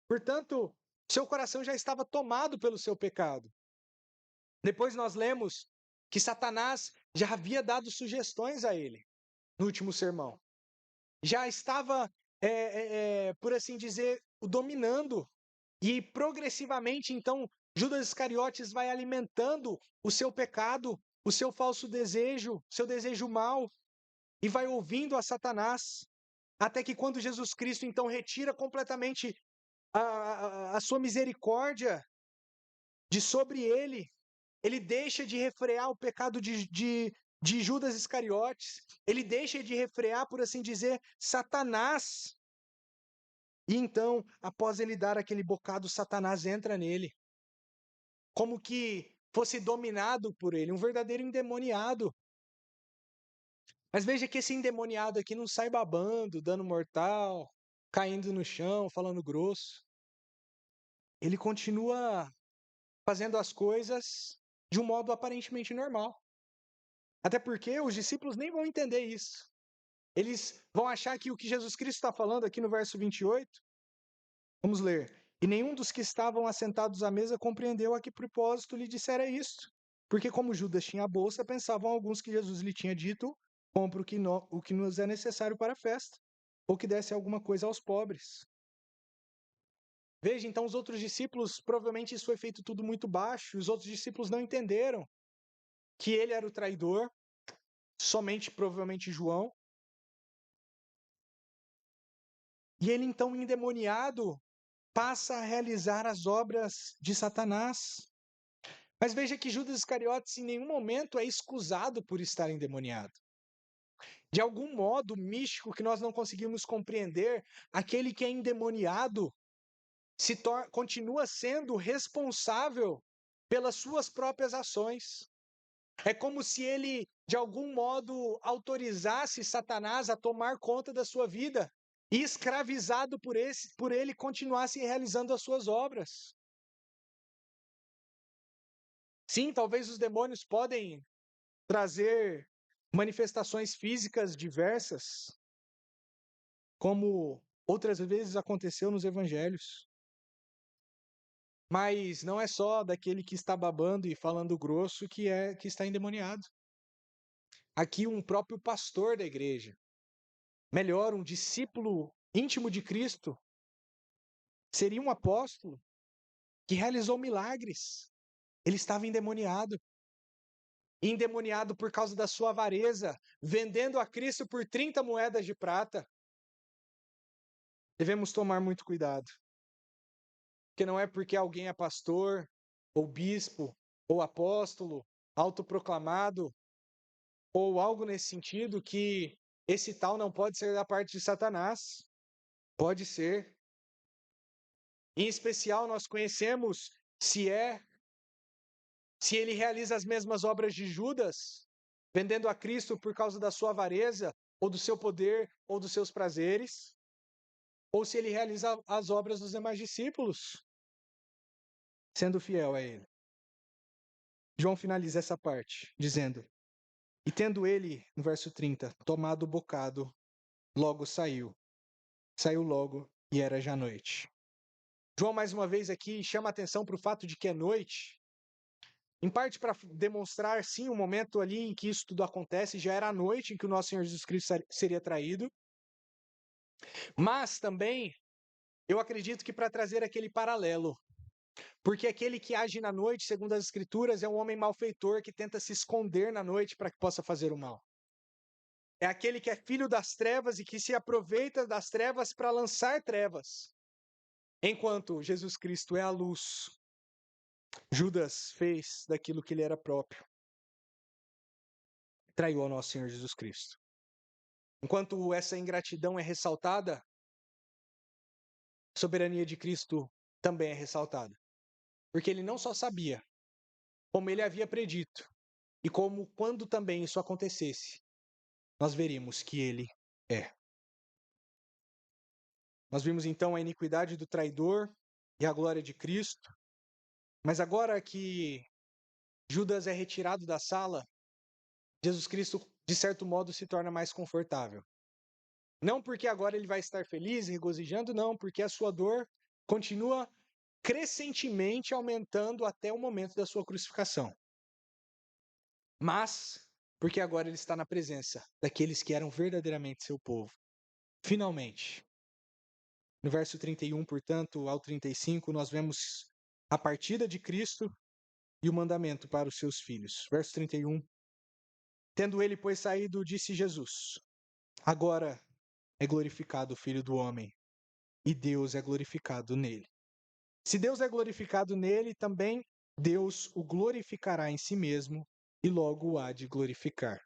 Portanto, seu coração já estava tomado pelo seu pecado. Depois nós lemos que Satanás já havia dado sugestões a ele no último sermão. Já estava, por assim dizer, o dominando. E progressivamente, então, Judas Iscariotes vai alimentando o seu pecado, o seu falso desejo, seu desejo mau, e vai ouvindo a Satanás. Até que quando Jesus Cristo, então, retira completamente a sua misericórdia de sobre ele, ele deixa de refrear o pecado de Judas Iscariotes, ele deixa de refrear, por assim dizer, Satanás. E então, após ele dar aquele bocado, Satanás entra nele, como que fosse dominado por ele, um verdadeiro endemoniado. Mas veja que esse endemoniado aqui não sai babando, dando mortal, caindo no chão, falando grosso. Ele continua fazendo as coisas de um modo aparentemente normal. Até porque os discípulos nem vão entender isso. Eles vão achar que o que Jesus Cristo está falando aqui no verso 28, vamos ler. E nenhum dos que estavam assentados à mesa compreendeu a que propósito lhe dissera isto. Porque como Judas tinha a bolsa, pensavam alguns que Jesus lhe tinha dito, compra o que nos é necessário para a festa, ou que desse alguma coisa aos pobres. Veja, então os outros discípulos, provavelmente isso foi feito tudo muito baixo, os outros discípulos não entenderam que ele era o traidor, somente provavelmente João. E ele então, endemoniado, passa a realizar as obras de Satanás. Mas veja que Judas Iscariotes em nenhum momento é excusado por estar endemoniado. De algum modo místico que nós não conseguimos compreender, aquele que é endemoniado continua sendo responsável pelas suas próprias ações. É como se ele, de algum modo, autorizasse Satanás a tomar conta da sua vida e, escravizado por ele, continuasse realizando as suas obras. Sim, talvez os demônios podem trazer manifestações físicas diversas, como outras vezes aconteceu nos evangelhos. Mas não é só daquele que está babando e falando grosso que está endemoniado. Aqui um próprio pastor da igreja, Melhor, um discípulo íntimo de Cristo seria um apóstolo que realizou milagres. Ele estava endemoniado. Endemoniado por causa da sua avareza, vendendo a Cristo por 30 moedas de prata. Devemos tomar muito cuidado. Porque não é porque alguém é pastor, ou bispo, ou apóstolo, autoproclamado, ou algo nesse sentido, que esse tal não pode ser da parte de Satanás. Pode ser. Em especial, nós conhecemos se ele realiza as mesmas obras de Judas, vendendo a Cristo por causa da sua avareza, ou do seu poder, ou dos seus prazeres, ou se ele realiza as obras dos demais discípulos, sendo fiel a ele. João finaliza essa parte, dizendo: E tendo ele, no verso 30, tomado o bocado, logo saiu. Saiu logo e era já noite. João, mais uma vez aqui, chama a atenção para o fato de que é noite, em parte para demonstrar, sim, o momento ali em que isso tudo acontece, já era a noite em que o nosso Senhor Jesus Cristo seria traído, mas também, eu acredito que para trazer aquele paralelo, porque aquele que age na noite, segundo as Escrituras, é um homem malfeitor que tenta se esconder na noite para que possa fazer o mal. É aquele que é filho das trevas e que se aproveita das trevas para lançar trevas. Enquanto Jesus Cristo é a luz, Judas fez daquilo que ele era próprio. Traiu ao nosso Senhor Jesus Cristo. Enquanto essa ingratidão é ressaltada, a soberania de Cristo também é ressaltada. Porque ele não só sabia, como ele havia predito, e como quando também isso acontecesse, nós veríamos que ele é. Nós vimos então a iniquidade do traidor e a glória de Cristo, mas agora que Judas é retirado da sala, Jesus Cristo, de certo modo, se torna mais confortável. Não porque agora ele vai estar feliz, regozijando, não, porque a sua dor continua crescentemente aumentando até o momento da sua crucificação. Mas porque agora ele está na presença daqueles que eram verdadeiramente seu povo. Finalmente, no verso 31, portanto, ao 35, nós vemos a partida de Cristo e o mandamento para os seus filhos. Verso 31. Tendo ele, pois, saído, disse Jesus: Agora é glorificado o Filho do Homem, e Deus é glorificado nele. Se Deus é glorificado nele, também Deus o glorificará em si mesmo, e logo o há de glorificar.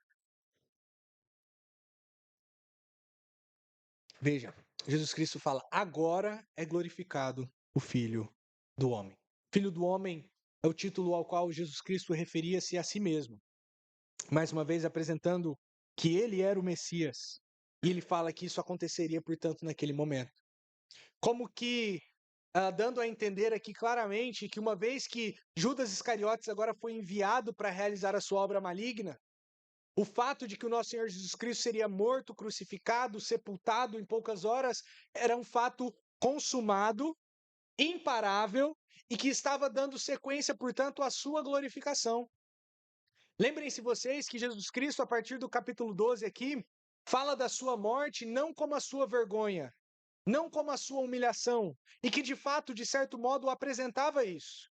Veja, Jesus Cristo fala: agora é glorificado o Filho do Homem. Filho do Homem é o título ao qual Jesus Cristo referia-se a si mesmo. Mais uma vez apresentando que ele era o Messias. E ele fala que isso aconteceria, portanto, naquele momento. Como que, dando a entender aqui claramente que uma vez que Judas Iscariotes agora foi enviado para realizar a sua obra maligna, o fato de que o nosso Senhor Jesus Cristo seria morto, crucificado, sepultado em poucas horas, era um fato consumado, imparável, e que estava dando sequência, portanto, à sua glorificação. Lembrem-se vocês que Jesus Cristo, a partir do capítulo 12 aqui, fala da sua morte não como a sua vergonha, não como a sua humilhação, e que de fato, de certo modo, apresentava isso.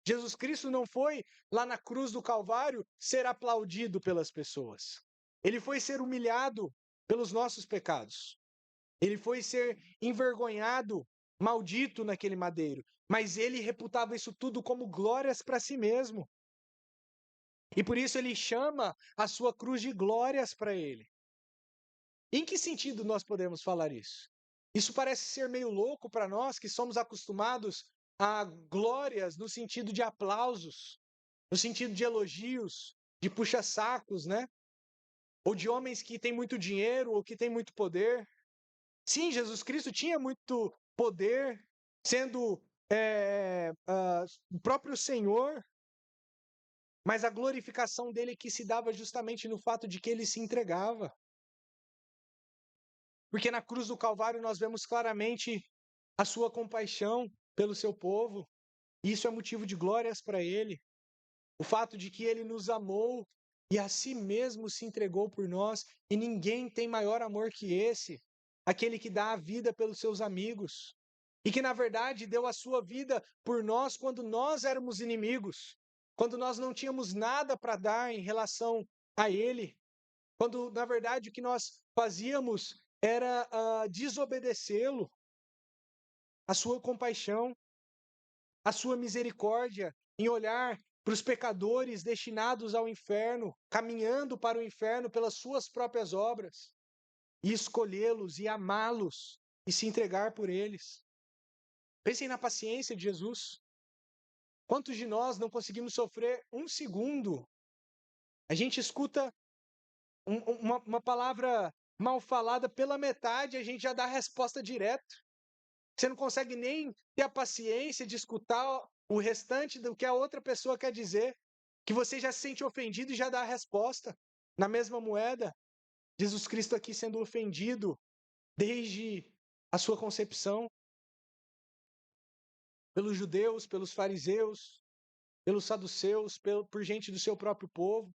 Jesus Cristo não foi lá na cruz do Calvário ser aplaudido pelas pessoas. Ele foi ser humilhado pelos nossos pecados. Ele foi ser envergonhado, maldito naquele madeiro. Mas ele reputava isso tudo como glórias para si mesmo. E por isso ele chama a sua cruz de glórias para ele. Em que sentido nós podemos falar isso? Isso parece ser meio louco para nós que somos acostumados a glórias no sentido de aplausos, no sentido de elogios, de puxa-sacos, né? Ou de homens que têm muito dinheiro ou que têm muito poder. Sim, Jesus Cristo tinha muito poder, sendo o próprio Senhor, mas a glorificação dele que se dava justamente no fato de que ele se entregava. Porque na cruz do Calvário nós vemos claramente a sua compaixão pelo seu povo, e isso é motivo de glórias para ele. O fato de que ele nos amou e a si mesmo se entregou por nós, e ninguém tem maior amor que esse, aquele que dá a vida pelos seus amigos, e que na verdade deu a sua vida por nós quando nós éramos inimigos, quando nós não tínhamos nada para dar em relação a ele, quando na verdade o que nós fazíamos era desobedecê-lo, a sua compaixão, a sua misericórdia, em olhar para os pecadores destinados ao inferno, caminhando para o inferno pelas suas próprias obras, e escolhê-los e amá-los e se entregar por eles. Pensem na paciência de Jesus. Quantos de nós não conseguimos sofrer um segundo? A gente escuta uma palavra mal falada pela metade, a gente já dá a resposta direta. Você não consegue nem ter a paciência de escutar o restante do que a outra pessoa quer dizer, que você já se sente ofendido e já dá a resposta. Na mesma moeda, Jesus Cristo aqui sendo ofendido desde a sua concepção, pelos judeus, pelos fariseus, pelos saduceus, por gente do seu próprio povo,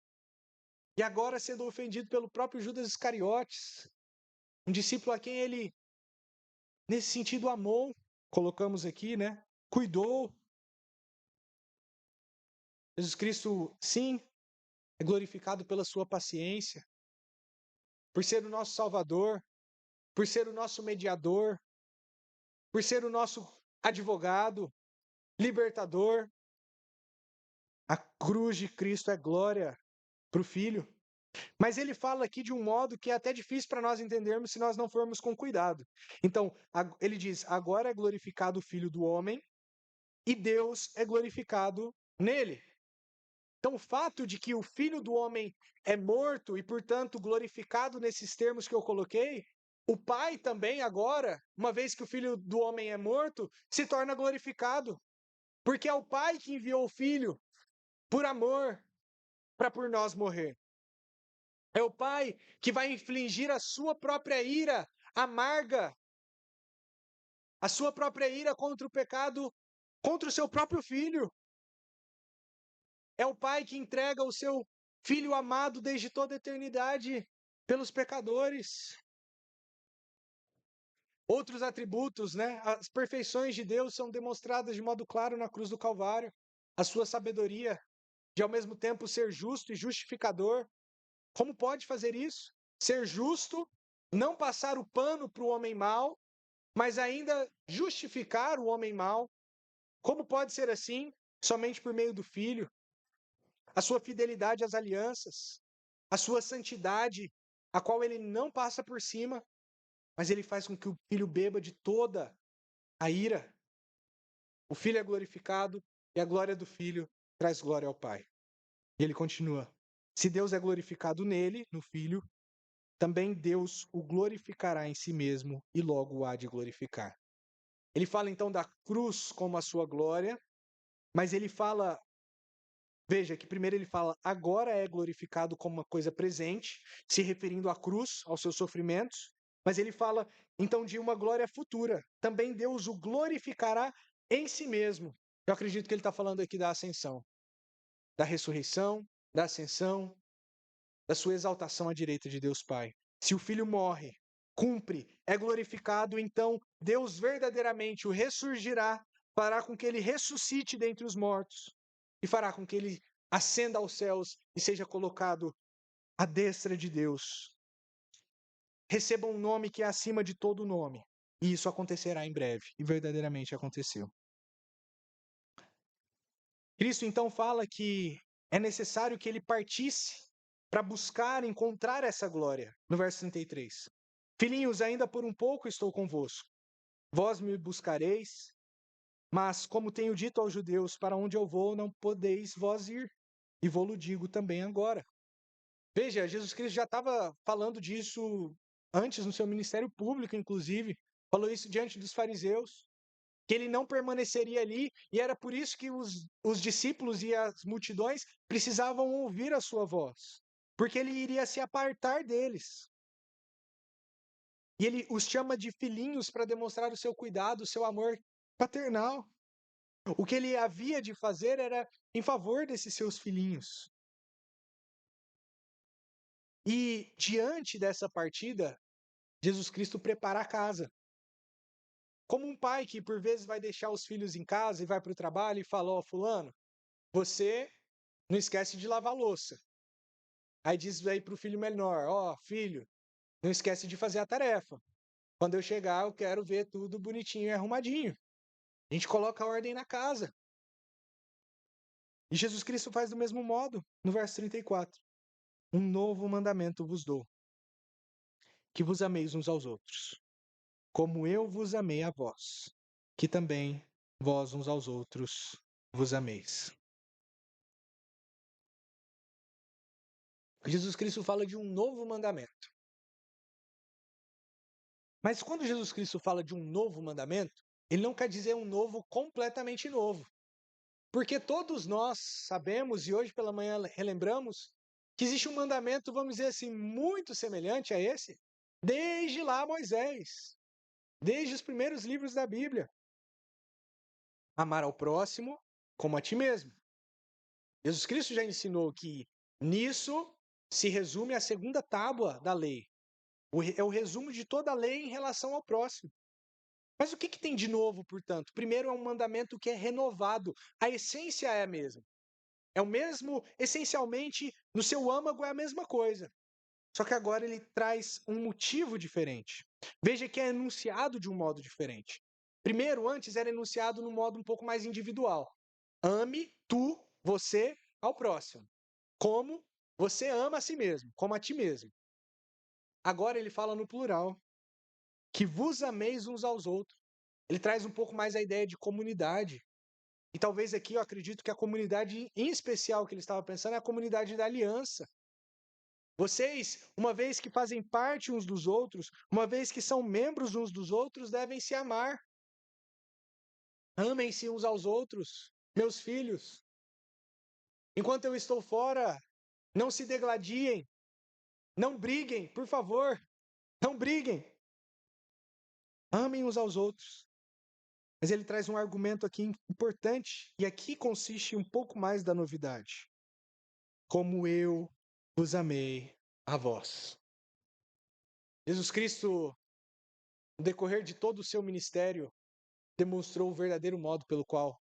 e agora sendo ofendido pelo próprio Judas Iscariotes, um discípulo a quem ele, nesse sentido, amou, colocamos aqui, né? Cuidou. Jesus Cristo, sim, é glorificado pela sua paciência, por ser o nosso Salvador, por ser o nosso mediador, por ser o nosso advogado, libertador. A cruz de Cristo é glória para o Filho. Mas ele fala aqui de um modo que é até difícil para nós entendermos se nós não formos com cuidado. Então, ele diz: agora é glorificado o Filho do homem e Deus é glorificado nele. Então, o fato de que o Filho do homem é morto e, portanto, glorificado nesses termos que eu coloquei, o Pai também, agora, uma vez que o Filho do homem é morto, se torna glorificado. Porque é o Pai que enviou o Filho por amor para por nós morrer. É o Pai que vai infligir a sua própria ira amarga, a sua própria ira contra o pecado, contra o seu próprio Filho. É o Pai que entrega o seu Filho amado desde toda a eternidade pelos pecadores. Outros atributos, né? As perfeições de Deus são demonstradas de modo claro na cruz do Calvário. A sua sabedoria de ao mesmo tempo ser justo e justificador. Como pode fazer isso? Ser justo, não passar o pano para o homem mau, mas ainda justificar o homem mau. Como pode ser assim? Somente por meio do Filho. A sua fidelidade às alianças, a sua santidade, a qual ele não passa por cima, mas ele faz com que o Filho beba de toda a ira. O Filho é glorificado e a glória do Filho traz glória ao Pai. E ele continua: se Deus é glorificado nele, no Filho, também Deus o glorificará em si mesmo e logo o há de glorificar. Ele fala então da cruz como a sua glória, mas ele fala, veja que primeiro ele fala, agora é glorificado como uma coisa presente, se referindo à cruz, aos seus sofrimentos, mas ele fala então de uma glória futura. Também Deus o glorificará em si mesmo. Eu acredito que ele está falando aqui da ascensão, da ressurreição, da ascensão, da sua exaltação à direita de Deus Pai. Se o Filho morre, cumpre, é glorificado, então Deus verdadeiramente o ressurgirá, fará com que ele ressuscite dentre os mortos e fará com que ele ascenda aos céus e seja colocado à destra de Deus. Receba um nome que é acima de todo nome. E isso acontecerá em breve, e verdadeiramente aconteceu. Cristo então fala que é necessário que ele partisse para buscar, encontrar essa glória. No verso 33. Filhinhos, ainda por um pouco estou convosco. Vós me buscareis, mas como tenho dito aos judeus, para onde eu vou não podeis vós ir. E vou-lo digo também agora. Veja, Jesus Cristo já estava falando disso antes no seu ministério público, inclusive. Falou isso diante dos fariseus, que ele não permaneceria ali, e era por isso que os discípulos e as multidões precisavam ouvir a sua voz, porque ele iria se apartar deles. E ele os chama de filhinhos para demonstrar o seu cuidado, o seu amor paternal. O que ele havia de fazer era em favor desses seus filhinhos. E diante dessa partida, Jesus Cristo prepara a casa. Como um pai que por vezes vai deixar os filhos em casa e vai para o trabalho e fala: ó, fulano, você não esquece de lavar a louça. Aí diz aí para o filho menor: ó, filho, não esquece de fazer a tarefa. Quando eu chegar, eu quero ver tudo bonitinho e arrumadinho. A gente coloca a ordem na casa. E Jesus Cristo faz do mesmo modo, no verso 34. Um novo mandamento vos dou, que vos ameis uns aos outros, como eu vos amei a vós, que também vós uns aos outros vos ameis. Jesus Cristo fala de um novo mandamento. Mas quando Jesus Cristo fala de um novo mandamento, ele não quer dizer um novo completamente novo. Porque todos nós sabemos, e hoje pela manhã relembramos, que existe um mandamento, vamos dizer assim, muito semelhante a esse, desde lá Moisés, desde os primeiros livros da Bíblia. Amar ao próximo como a ti mesmo. Jesus Cristo já ensinou que nisso se resume a segunda tábua da lei. É o resumo de toda a lei em relação ao próximo. Mas o que tem de novo, portanto? Primeiro, é um mandamento que é renovado. A essência é a mesma. É o mesmo, essencialmente, no seu âmago é a mesma coisa. Só que agora ele traz um motivo diferente. Veja que é enunciado de um modo diferente. Primeiro, antes era enunciado num modo um pouco mais individual. Ame tu, você, ao próximo. Como você ama a si mesmo, como a ti mesmo. Agora ele fala no plural. Que vos ameis uns aos outros. Ele traz um pouco mais a ideia de comunidade. E talvez aqui eu acredito que a comunidade em especial que ele estava pensando é a comunidade da aliança. Vocês, uma vez que fazem parte uns dos outros, uma vez que são membros uns dos outros, devem se amar. Amem-se uns aos outros, meus filhos. Enquanto eu estou fora, não se degladiem, não briguem, por favor, não briguem. Amem uns aos outros. Mas ele traz um argumento aqui importante, e aqui consiste um pouco mais da novidade. Como eu vos amei a vós. Jesus Cristo, no decorrer de todo o seu ministério, demonstrou o verdadeiro modo pelo qual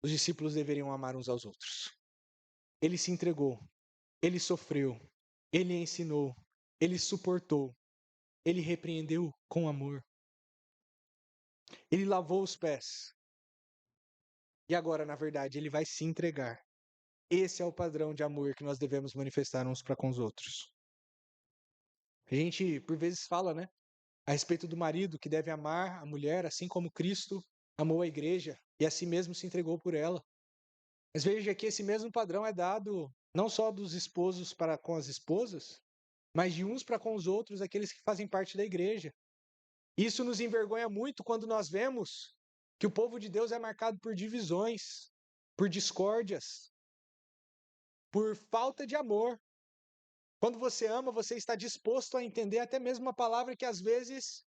os discípulos deveriam amar uns aos outros. Ele se entregou, ele sofreu, ele ensinou, ele suportou, ele repreendeu com amor, ele lavou os pés. E agora, na verdade, ele vai se entregar. Esse é o padrão de amor que nós devemos manifestar uns para com os outros. A gente, por vezes, fala, né, a respeito do marido que deve amar a mulher assim como Cristo amou a igreja e a si mesmo se entregou por ela. Mas veja que esse mesmo padrão é dado não só dos esposos para com as esposas, mas de uns para com os outros, aqueles que fazem parte da igreja. Isso nos envergonha muito quando nós vemos que o povo de Deus é marcado por divisões, por discórdias, por falta de amor. Quando você ama, você está disposto a entender até mesmo uma palavra que às vezes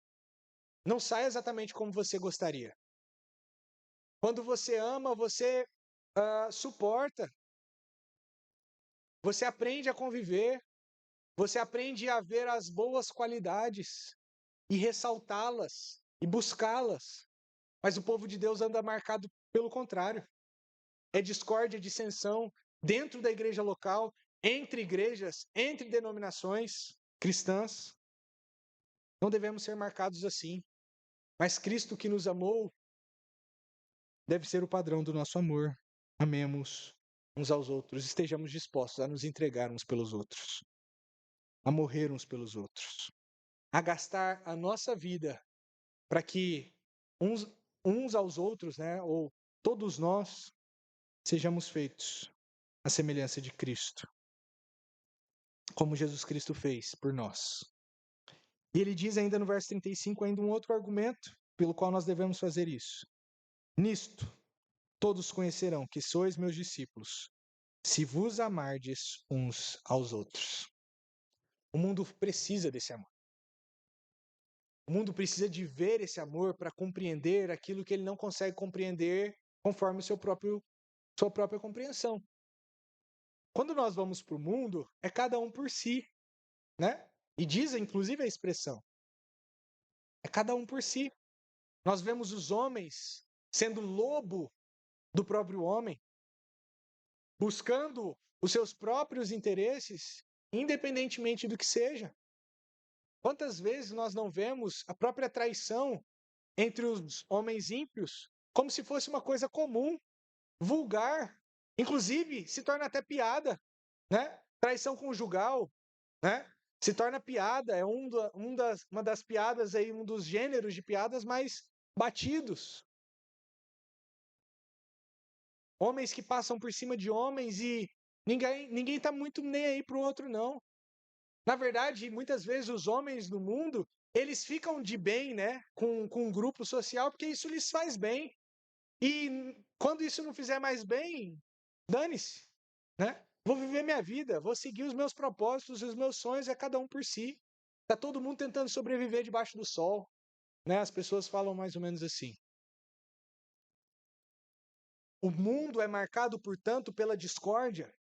não sai exatamente como você gostaria. Quando você ama, você suporta, você aprende a conviver, você aprende a ver as boas qualidades e ressaltá-las e buscá-las. Mas o povo de Deus anda marcado pelo contrário. É discórdia, dissensão dentro da igreja local, entre igrejas, entre denominações cristãs. Não devemos ser marcados assim. Mas Cristo que nos amou deve ser o padrão do nosso amor. Amemos uns aos outros, estejamos dispostos a nos entregar uns pelos outros, a morrer uns pelos outros, a gastar a nossa vida para que uns aos outros, né, ou todos nós, sejamos feitos à semelhança de Cristo, como Jesus Cristo fez por nós. E ele diz ainda no verso 35 ainda um outro argumento pelo qual nós devemos fazer isso. Nisto, todos conhecerão que sois meus discípulos, se vos amardes uns aos outros. O mundo precisa desse amor. O mundo precisa de ver esse amor para compreender aquilo que ele não consegue compreender conforme sua própria compreensão. Quando nós vamos para o mundo, é cada um por si, né? E diz, inclusive, a expressão, é cada um por si. Nós vemos os homens sendo lobo do próprio homem, buscando os seus próprios interesses, independentemente do que seja. Quantas vezes nós não vemos a própria traição entre os homens ímpios como se fosse uma coisa comum, vulgar, inclusive se torna até piada, né? Traição conjugal, né? Se torna piada, é uma das piadas aí, um dos gêneros de piadas mais batidos. Homens que passam por cima de homens e ninguém tá muito nem aí pro outro, não. Na verdade, muitas vezes os homens do mundo, eles ficam de bem, né, com um grupo social, porque isso lhes faz bem. E quando isso não fizer mais bem, dane-se, né? Vou viver minha vida, vou seguir os meus propósitos, os meus sonhos, é cada um por si. Tá todo mundo tentando sobreviver debaixo do sol, né? As pessoas falam mais ou menos assim. O mundo é marcado, portanto, pela discórdia,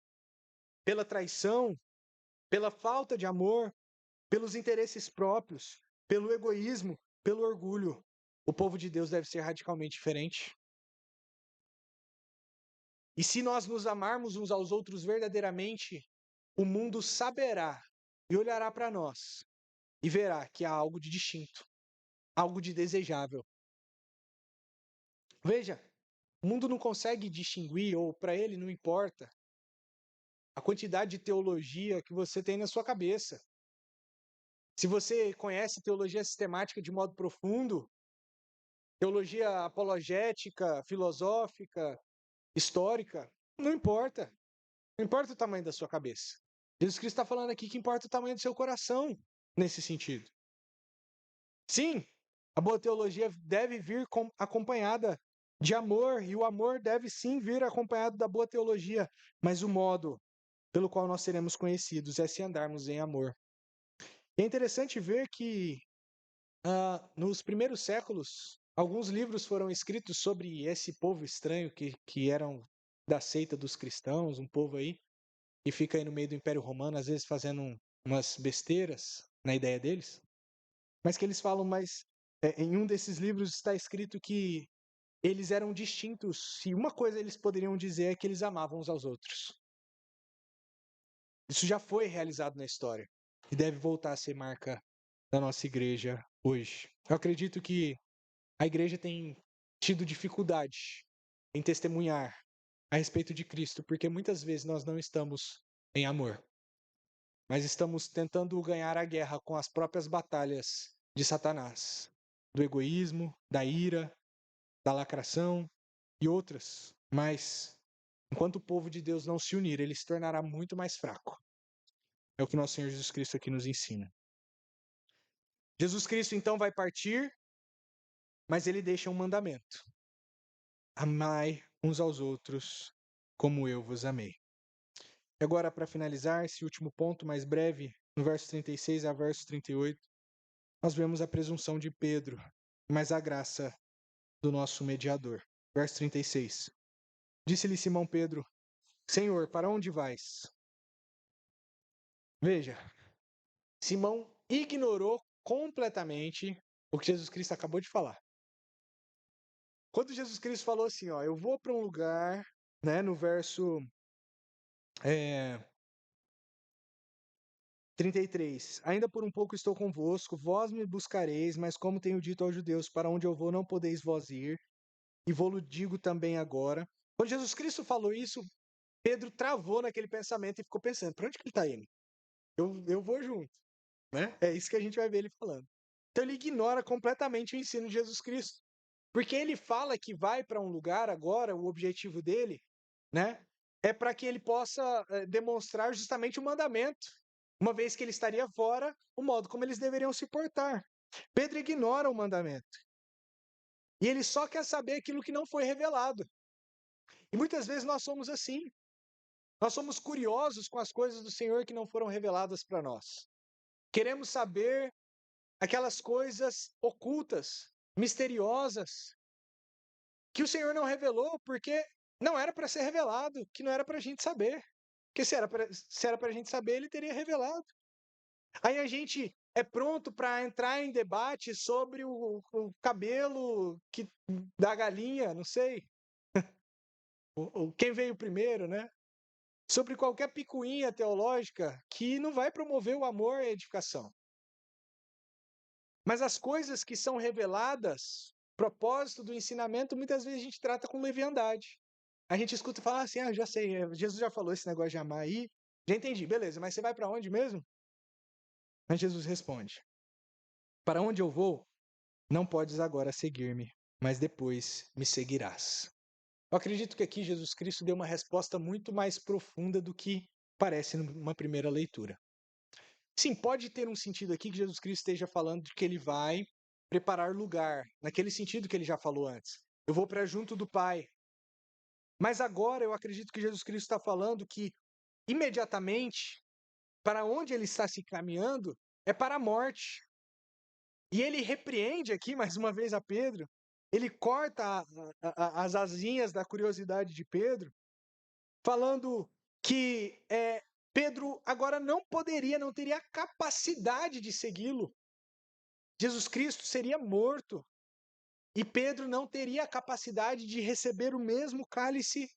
pela traição, pela falta de amor, pelos interesses próprios, pelo egoísmo, pelo orgulho. O povo de Deus deve ser radicalmente diferente. E se nós nos amarmos uns aos outros verdadeiramente, o mundo saberá e olhará para nós e verá que há algo de distinto, algo de desejável. Veja, o mundo não consegue distinguir, ou para ele não importa, a quantidade de teologia que você tem na sua cabeça. Se você conhece teologia sistemática de modo profundo, teologia apologética, filosófica, histórica, não importa. Não importa o tamanho da sua cabeça. Jesus Cristo está falando aqui que importa o tamanho do seu coração nesse sentido. Sim, a boa teologia deve vir acompanhada de amor, e o amor deve sim vir acompanhado da boa teologia, mas o modo pelo qual nós seremos conhecidos é se andarmos em amor. É interessante ver que nos primeiros séculos, alguns livros foram escritos sobre esse povo estranho que eram da seita dos cristãos, um povo aí que fica aí no meio do Império Romano, às vezes fazendo umas besteiras na ideia deles, mas que eles falam, mas em um desses livros está escrito que eles eram distintos, se uma coisa eles poderiam dizer é que eles amavam uns aos outros. Isso já foi realizado na história e deve voltar a ser marca da nossa igreja hoje. Eu acredito que a igreja tem tido dificuldade em testemunhar a respeito de Cristo, porque muitas vezes nós não estamos em amor, mas estamos tentando ganhar a guerra com as próprias batalhas de Satanás, do egoísmo, da ira, da lacração e outras. Mas enquanto o povo de Deus não se unir, ele se tornará muito mais fraco. É o que nosso Senhor Jesus Cristo aqui nos ensina. Jesus Cristo então vai partir, mas ele deixa um mandamento: amai uns aos outros como eu vos amei. E agora, para finalizar, esse último ponto mais breve, no verso 36 a verso 38, nós vemos a presunção de Pedro, mas a graça do nosso mediador. Verso 36. Disse-lhe Simão Pedro: Senhor, para onde vais? Veja, Simão ignorou completamente o que Jesus Cristo acabou de falar. Quando Jesus Cristo falou assim, ó, eu vou para um lugar, né, no verso 33, ainda por um pouco estou convosco, vós me buscareis, mas como tenho dito aos judeus, para onde eu vou não podeis vós ir, e vou-lo digo também agora. Quando Jesus Cristo falou isso, Pedro travou naquele pensamento e ficou pensando, para onde que ele está indo? Eu vou junto, né? É isso que a gente vai ver ele falando. Então ele ignora completamente o ensino de Jesus Cristo. Porque ele fala que vai para um lugar agora, o objetivo dele, né, é para que ele possa demonstrar justamente o mandamento, uma vez que ele estaria fora, o modo como eles deveriam se portar. Pedro ignora o mandamento. E ele só quer saber aquilo que não foi revelado. E muitas vezes nós somos assim. Nós somos curiosos com as coisas do Senhor que não foram reveladas para nós. Queremos saber aquelas coisas ocultas, misteriosas, que o Senhor não revelou porque não era para ser revelado, que não era para a gente saber. Porque se era para a gente saber, ele teria revelado. Aí a gente é pronto para entrar em debate sobre o cabelo da galinha, não sei, quem veio primeiro, né? Sobre qualquer picuinha teológica que não vai promover o amor e a edificação. Mas as coisas que são reveladas, propósito do ensinamento, muitas vezes a gente trata com leviandade. A gente escuta falar assim, já sei, Jesus já falou esse negócio de amar aí, já entendi, beleza, mas você vai para onde mesmo? Mas Jesus responde, para onde eu vou, não podes agora seguir-me, mas depois me seguirás. Eu acredito que aqui Jesus Cristo deu uma resposta muito mais profunda do que parece numa primeira leitura. Sim, pode ter um sentido aqui que Jesus Cristo esteja falando de que ele vai preparar lugar, naquele sentido que ele já falou antes. Eu vou para junto do Pai. Mas agora eu acredito que Jesus Cristo está falando que imediatamente para onde ele está se caminhando é para a morte. E ele repreende aqui mais uma vez a Pedro. Ele corta as asinhas da curiosidade de Pedro, falando que Pedro agora não teria a capacidade de segui-lo. Jesus Cristo seria morto e Pedro não teria a capacidade de receber o mesmo cálice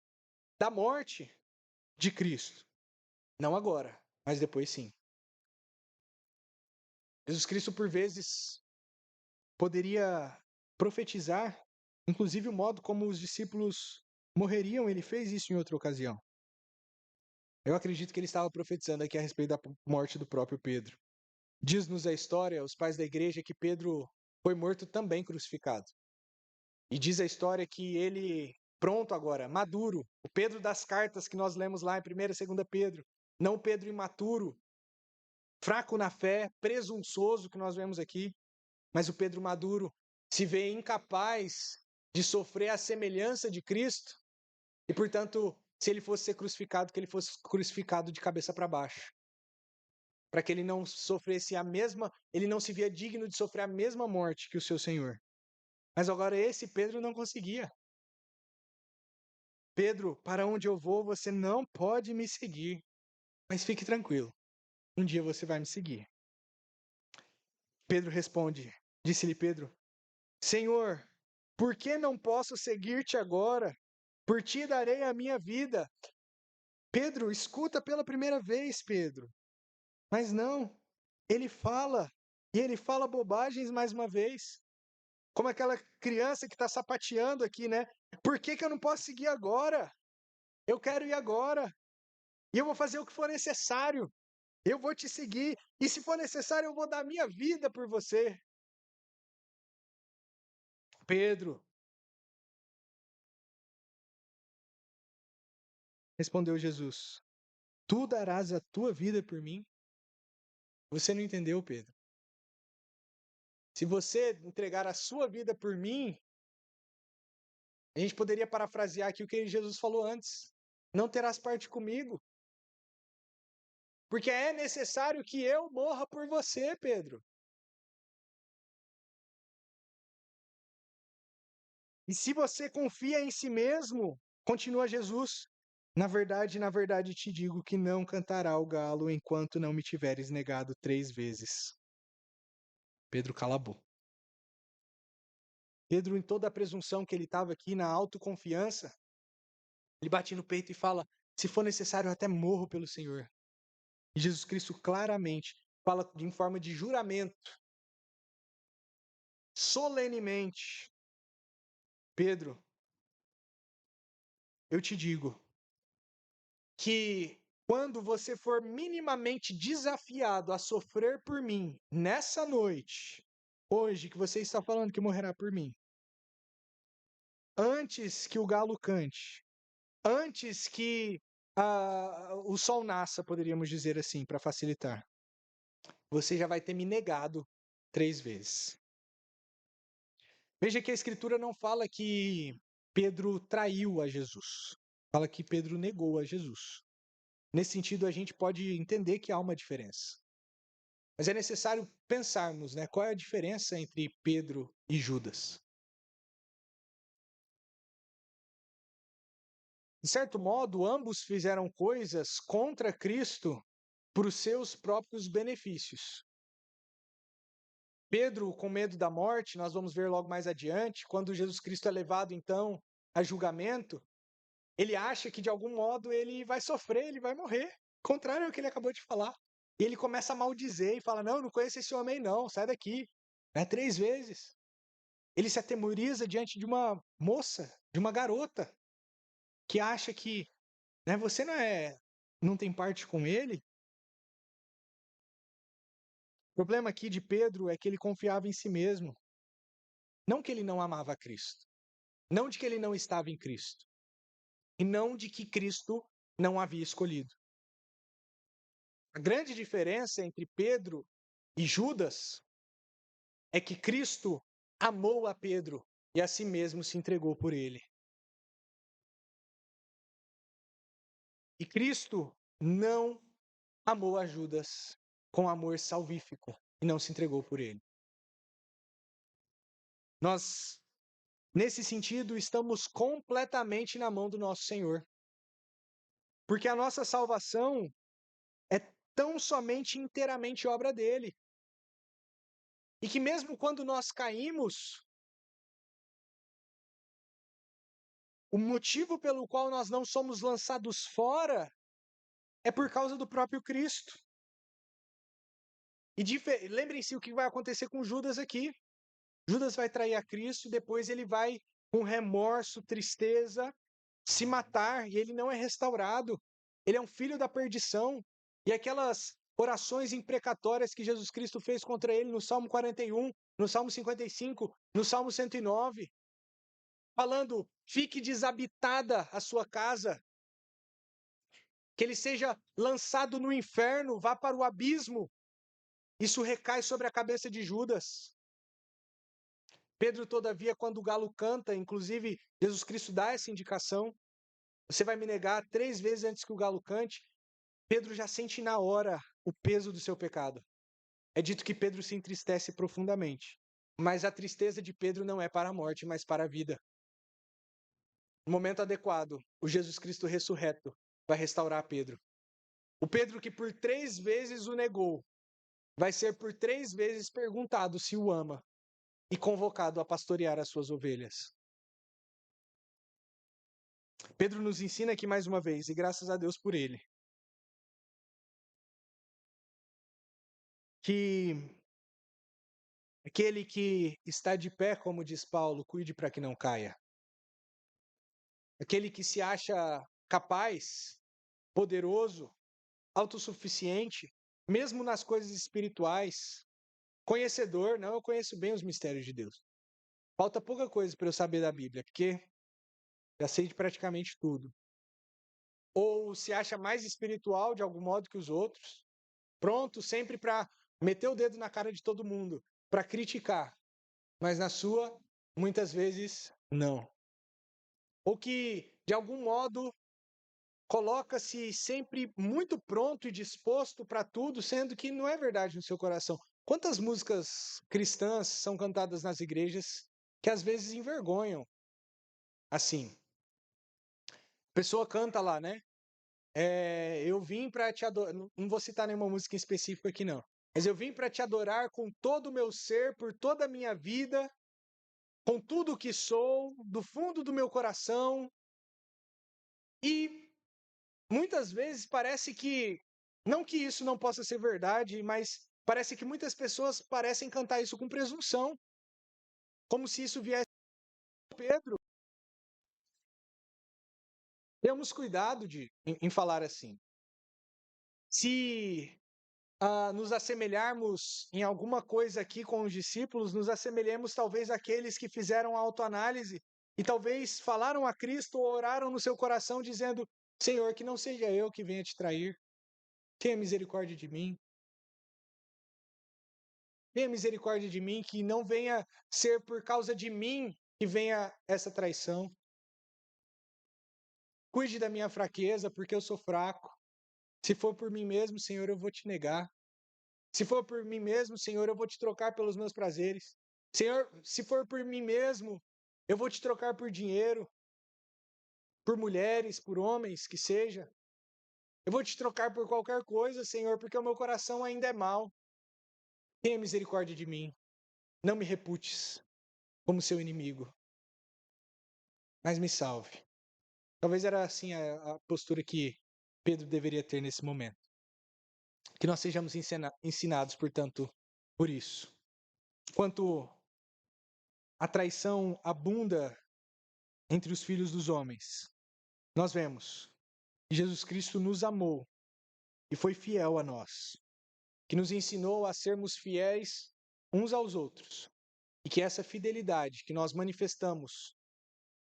da morte de Cristo. Não agora, mas depois sim. Jesus Cristo, por vezes, poderia profetizar, inclusive o modo como os discípulos morreriam, ele fez isso em outra ocasião. Eu acredito que ele estava profetizando aqui a respeito da morte do próprio Pedro. Diz-nos a história, os pais da igreja, que Pedro foi morto também crucificado. E diz a história que ele, pronto agora, maduro, o Pedro das cartas que nós lemos lá em 1ª e 2ª Pedro, não o Pedro imaturo, fraco na fé, presunçoso que nós vemos aqui, mas o Pedro maduro se vê incapaz de sofrer a semelhança de Cristo e, portanto, se ele fosse ser crucificado, que ele fosse crucificado de cabeça para baixo. Para que ele não sofresse ele não se via digno de sofrer a mesma morte que o seu Senhor. Mas agora esse Pedro não conseguia. Pedro, para onde eu vou, você não pode me seguir. Mas fique tranquilo, um dia você vai me seguir. Pedro responde, disse-lhe Pedro, Senhor, por que não posso seguir-te agora? Por ti darei a minha vida. Pedro, escuta pela primeira vez, Pedro. Mas não, ele fala, e ele fala bobagens mais uma vez. Como aquela criança que está sapateando aqui, né? Por que eu não posso seguir agora? Eu quero ir agora. E eu vou fazer o que for necessário. Eu vou te seguir. E se for necessário, eu vou dar minha vida por você. Pedro, respondeu Jesus, tu darás a tua vida por mim? Você não entendeu, Pedro. Se você entregar a sua vida por mim, a gente poderia parafrasear aqui o que Jesus falou antes. Não terás parte comigo. Porque é necessário que eu morra por você, Pedro. E se você confia em si mesmo, continua Jesus. Na verdade te digo que não cantará o galo enquanto não me tiveres negado 3 vezes. Pedro calabou. Pedro, em toda a presunção que ele estava aqui, na autoconfiança, ele bate no peito e fala, se for necessário, eu até morro pelo Senhor. E Jesus Cristo claramente fala em forma de juramento, solenemente, Pedro, eu te digo que quando você for minimamente desafiado a sofrer por mim nessa noite, hoje que você está falando que morrerá por mim, antes que o galo cante, antes que o sol nasça, poderíamos dizer assim, para facilitar, você já vai ter me negado 3 vezes. Veja que a Escritura não fala que Pedro traiu a Jesus. Fala que Pedro negou a Jesus. Nesse sentido, a gente pode entender que há uma diferença. Mas é necessário pensarmos, né? Qual é a diferença entre Pedro e Judas? De certo modo, ambos fizeram coisas contra Cristo para os seus próprios benefícios. Pedro, com medo da morte, nós vamos ver logo mais adiante, quando Jesus Cristo é levado então a julgamento, ele acha que de algum modo ele vai sofrer, ele vai morrer. Contrário ao que ele acabou de falar. E ele começa a maldizer e fala: Não, não conheço esse homem, não, sai daqui. 3 vezes. Ele se atemoriza diante de uma moça, de uma garota, que acha que você não tem parte com ele. O problema aqui de Pedro é que ele confiava em si mesmo. Não que ele não amava Cristo. Não de que ele não estava em Cristo. E não de que Cristo não havia escolhido. A grande diferença entre Pedro e Judas é que Cristo amou a Pedro e a si mesmo se entregou por ele. E Cristo não amou a Judas com amor salvífico e não se entregou por ele. Nós, nesse sentido, estamos completamente na mão do nosso Senhor. Porque a nossa salvação é tão somente inteiramente obra dele. E que mesmo quando nós caímos, o motivo pelo qual nós não somos lançados fora é por causa do próprio Cristo. E lembrem-se o que vai acontecer com Judas aqui. Judas vai trair a Cristo e depois ele vai, com remorso, tristeza, se matar e ele não é restaurado. Ele é um filho da perdição. E aquelas orações imprecatórias que Jesus Cristo fez contra ele no Salmo 41, no Salmo 55, no Salmo 109, falando: fique desabitada a sua casa, que ele seja lançado no inferno, vá para o abismo. Isso recai sobre a cabeça de Judas. Pedro, todavia, quando o galo canta, inclusive Jesus Cristo dá essa indicação: você vai me negar 3 vezes antes que o galo cante. Pedro já sente na hora o peso do seu pecado. É dito que Pedro se entristece profundamente. Mas a tristeza de Pedro não é para a morte, mas para a vida. No momento adequado, o Jesus Cristo ressurreto vai restaurar Pedro. O Pedro que por 3 vezes o negou, vai ser por 3 vezes perguntado se o ama e convocado a pastorear as suas ovelhas. Pedro nos ensina aqui mais uma vez, e graças a Deus por ele, que aquele que está de pé, como diz Paulo, cuide para que não caia. Aquele que se acha capaz, poderoso, autossuficiente, mesmo nas coisas espirituais, conhecedor, não, eu conheço bem os mistérios de Deus. Falta pouca coisa para eu saber da Bíblia, porque já sei de praticamente tudo. Ou se acha mais espiritual de algum modo que os outros, pronto sempre para meter o dedo na cara de todo mundo, para criticar, mas na sua, muitas vezes, não. Ou que, de algum modo, coloca-se sempre muito pronto e disposto para tudo, sendo que não é verdade no seu coração. Quantas músicas cristãs são cantadas nas igrejas que às vezes envergonham? Assim, a pessoa canta lá, né? Eu vim para te adorar. Não vou citar nenhuma música em específico aqui, não. Mas eu vim para te adorar com todo o meu ser, por toda a minha vida, com tudo o que sou, do fundo do meu coração. E muitas vezes parece que, não que isso não possa ser verdade, mas parece que muitas pessoas parecem cantar isso com presunção, como se isso viesse de Pedro. Temos cuidado em falar assim. Se nos assemelharmos em alguma coisa aqui com os discípulos, nos assemelhemos talvez àqueles que fizeram a autoanálise e talvez falaram a Cristo ou oraram no seu coração dizendo: Senhor, que não seja eu que venha te trair, tenha misericórdia de mim. Tenha misericórdia de mim, que não venha ser por causa de mim que venha essa traição. Cuide da minha fraqueza, porque eu sou fraco. Se for por mim mesmo, Senhor, eu vou te negar. Se for por mim mesmo, Senhor, eu vou te trocar pelos meus prazeres. Senhor, se for por mim mesmo, eu vou te trocar por dinheiro. por mulheres, por homens, que seja. Eu vou te trocar por qualquer coisa, Senhor, porque o meu coração ainda é mau. Tenha misericórdia de mim. Não me reputes como seu inimigo, mas me salve. Talvez era assim a postura que Pedro deveria ter nesse momento. Que nós sejamos ensinados, portanto, por isso. Enquanto a traição abunda entre os filhos dos homens, nós vemos que Jesus Cristo nos amou e foi fiel a nós, que nos ensinou a sermos fiéis uns aos outros, e que essa fidelidade que nós manifestamos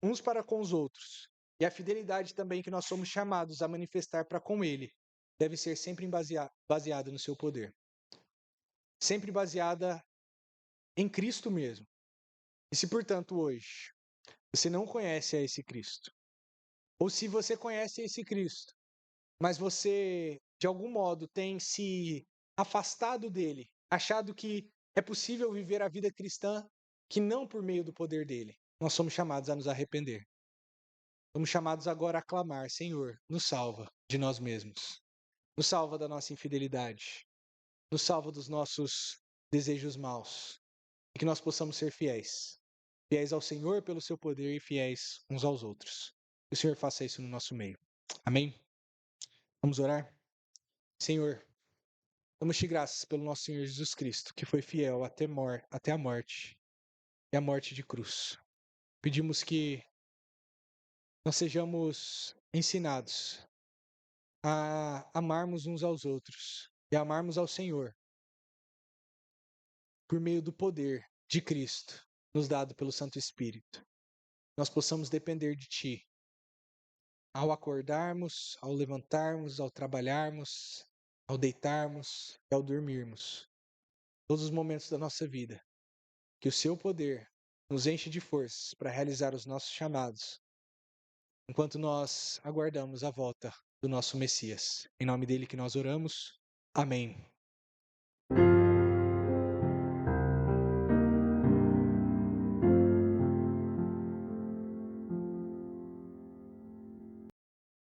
uns para com os outros, e a fidelidade também que nós somos chamados a manifestar para com Ele, deve ser sempre baseada no seu poder, sempre baseada em Cristo mesmo. E se, portanto, hoje você não conhece a esse Cristo, ou se você conhece esse Cristo, mas você, de algum modo, tem se afastado dele, achado que é possível viver a vida cristã que não por meio do poder dele, nós somos chamados a nos arrepender. Somos chamados agora a clamar: Senhor, nos salva de nós mesmos, nos salva da nossa infidelidade, nos salva dos nossos desejos maus, e que nós possamos ser fiéis. Fiéis ao Senhor pelo seu poder e fiéis uns aos outros. Que o Senhor faça isso no nosso meio. Amém? Vamos orar? Senhor, damos-te graças pelo nosso Senhor Jesus Cristo, que foi fiel até a morte e a morte de cruz. Pedimos que nós sejamos ensinados a amarmos uns aos outros e a amarmos ao Senhor por meio do poder de Cristo, nos dado pelo Santo Espírito. Nós possamos depender de Ti ao acordarmos, ao levantarmos, ao trabalharmos, ao deitarmos e ao dormirmos. Todos os momentos da nossa vida. Que o Seu poder nos enche de forças para realizar os nossos chamados, enquanto nós aguardamos a volta do nosso Messias. Em nome dele que nós oramos. Amém.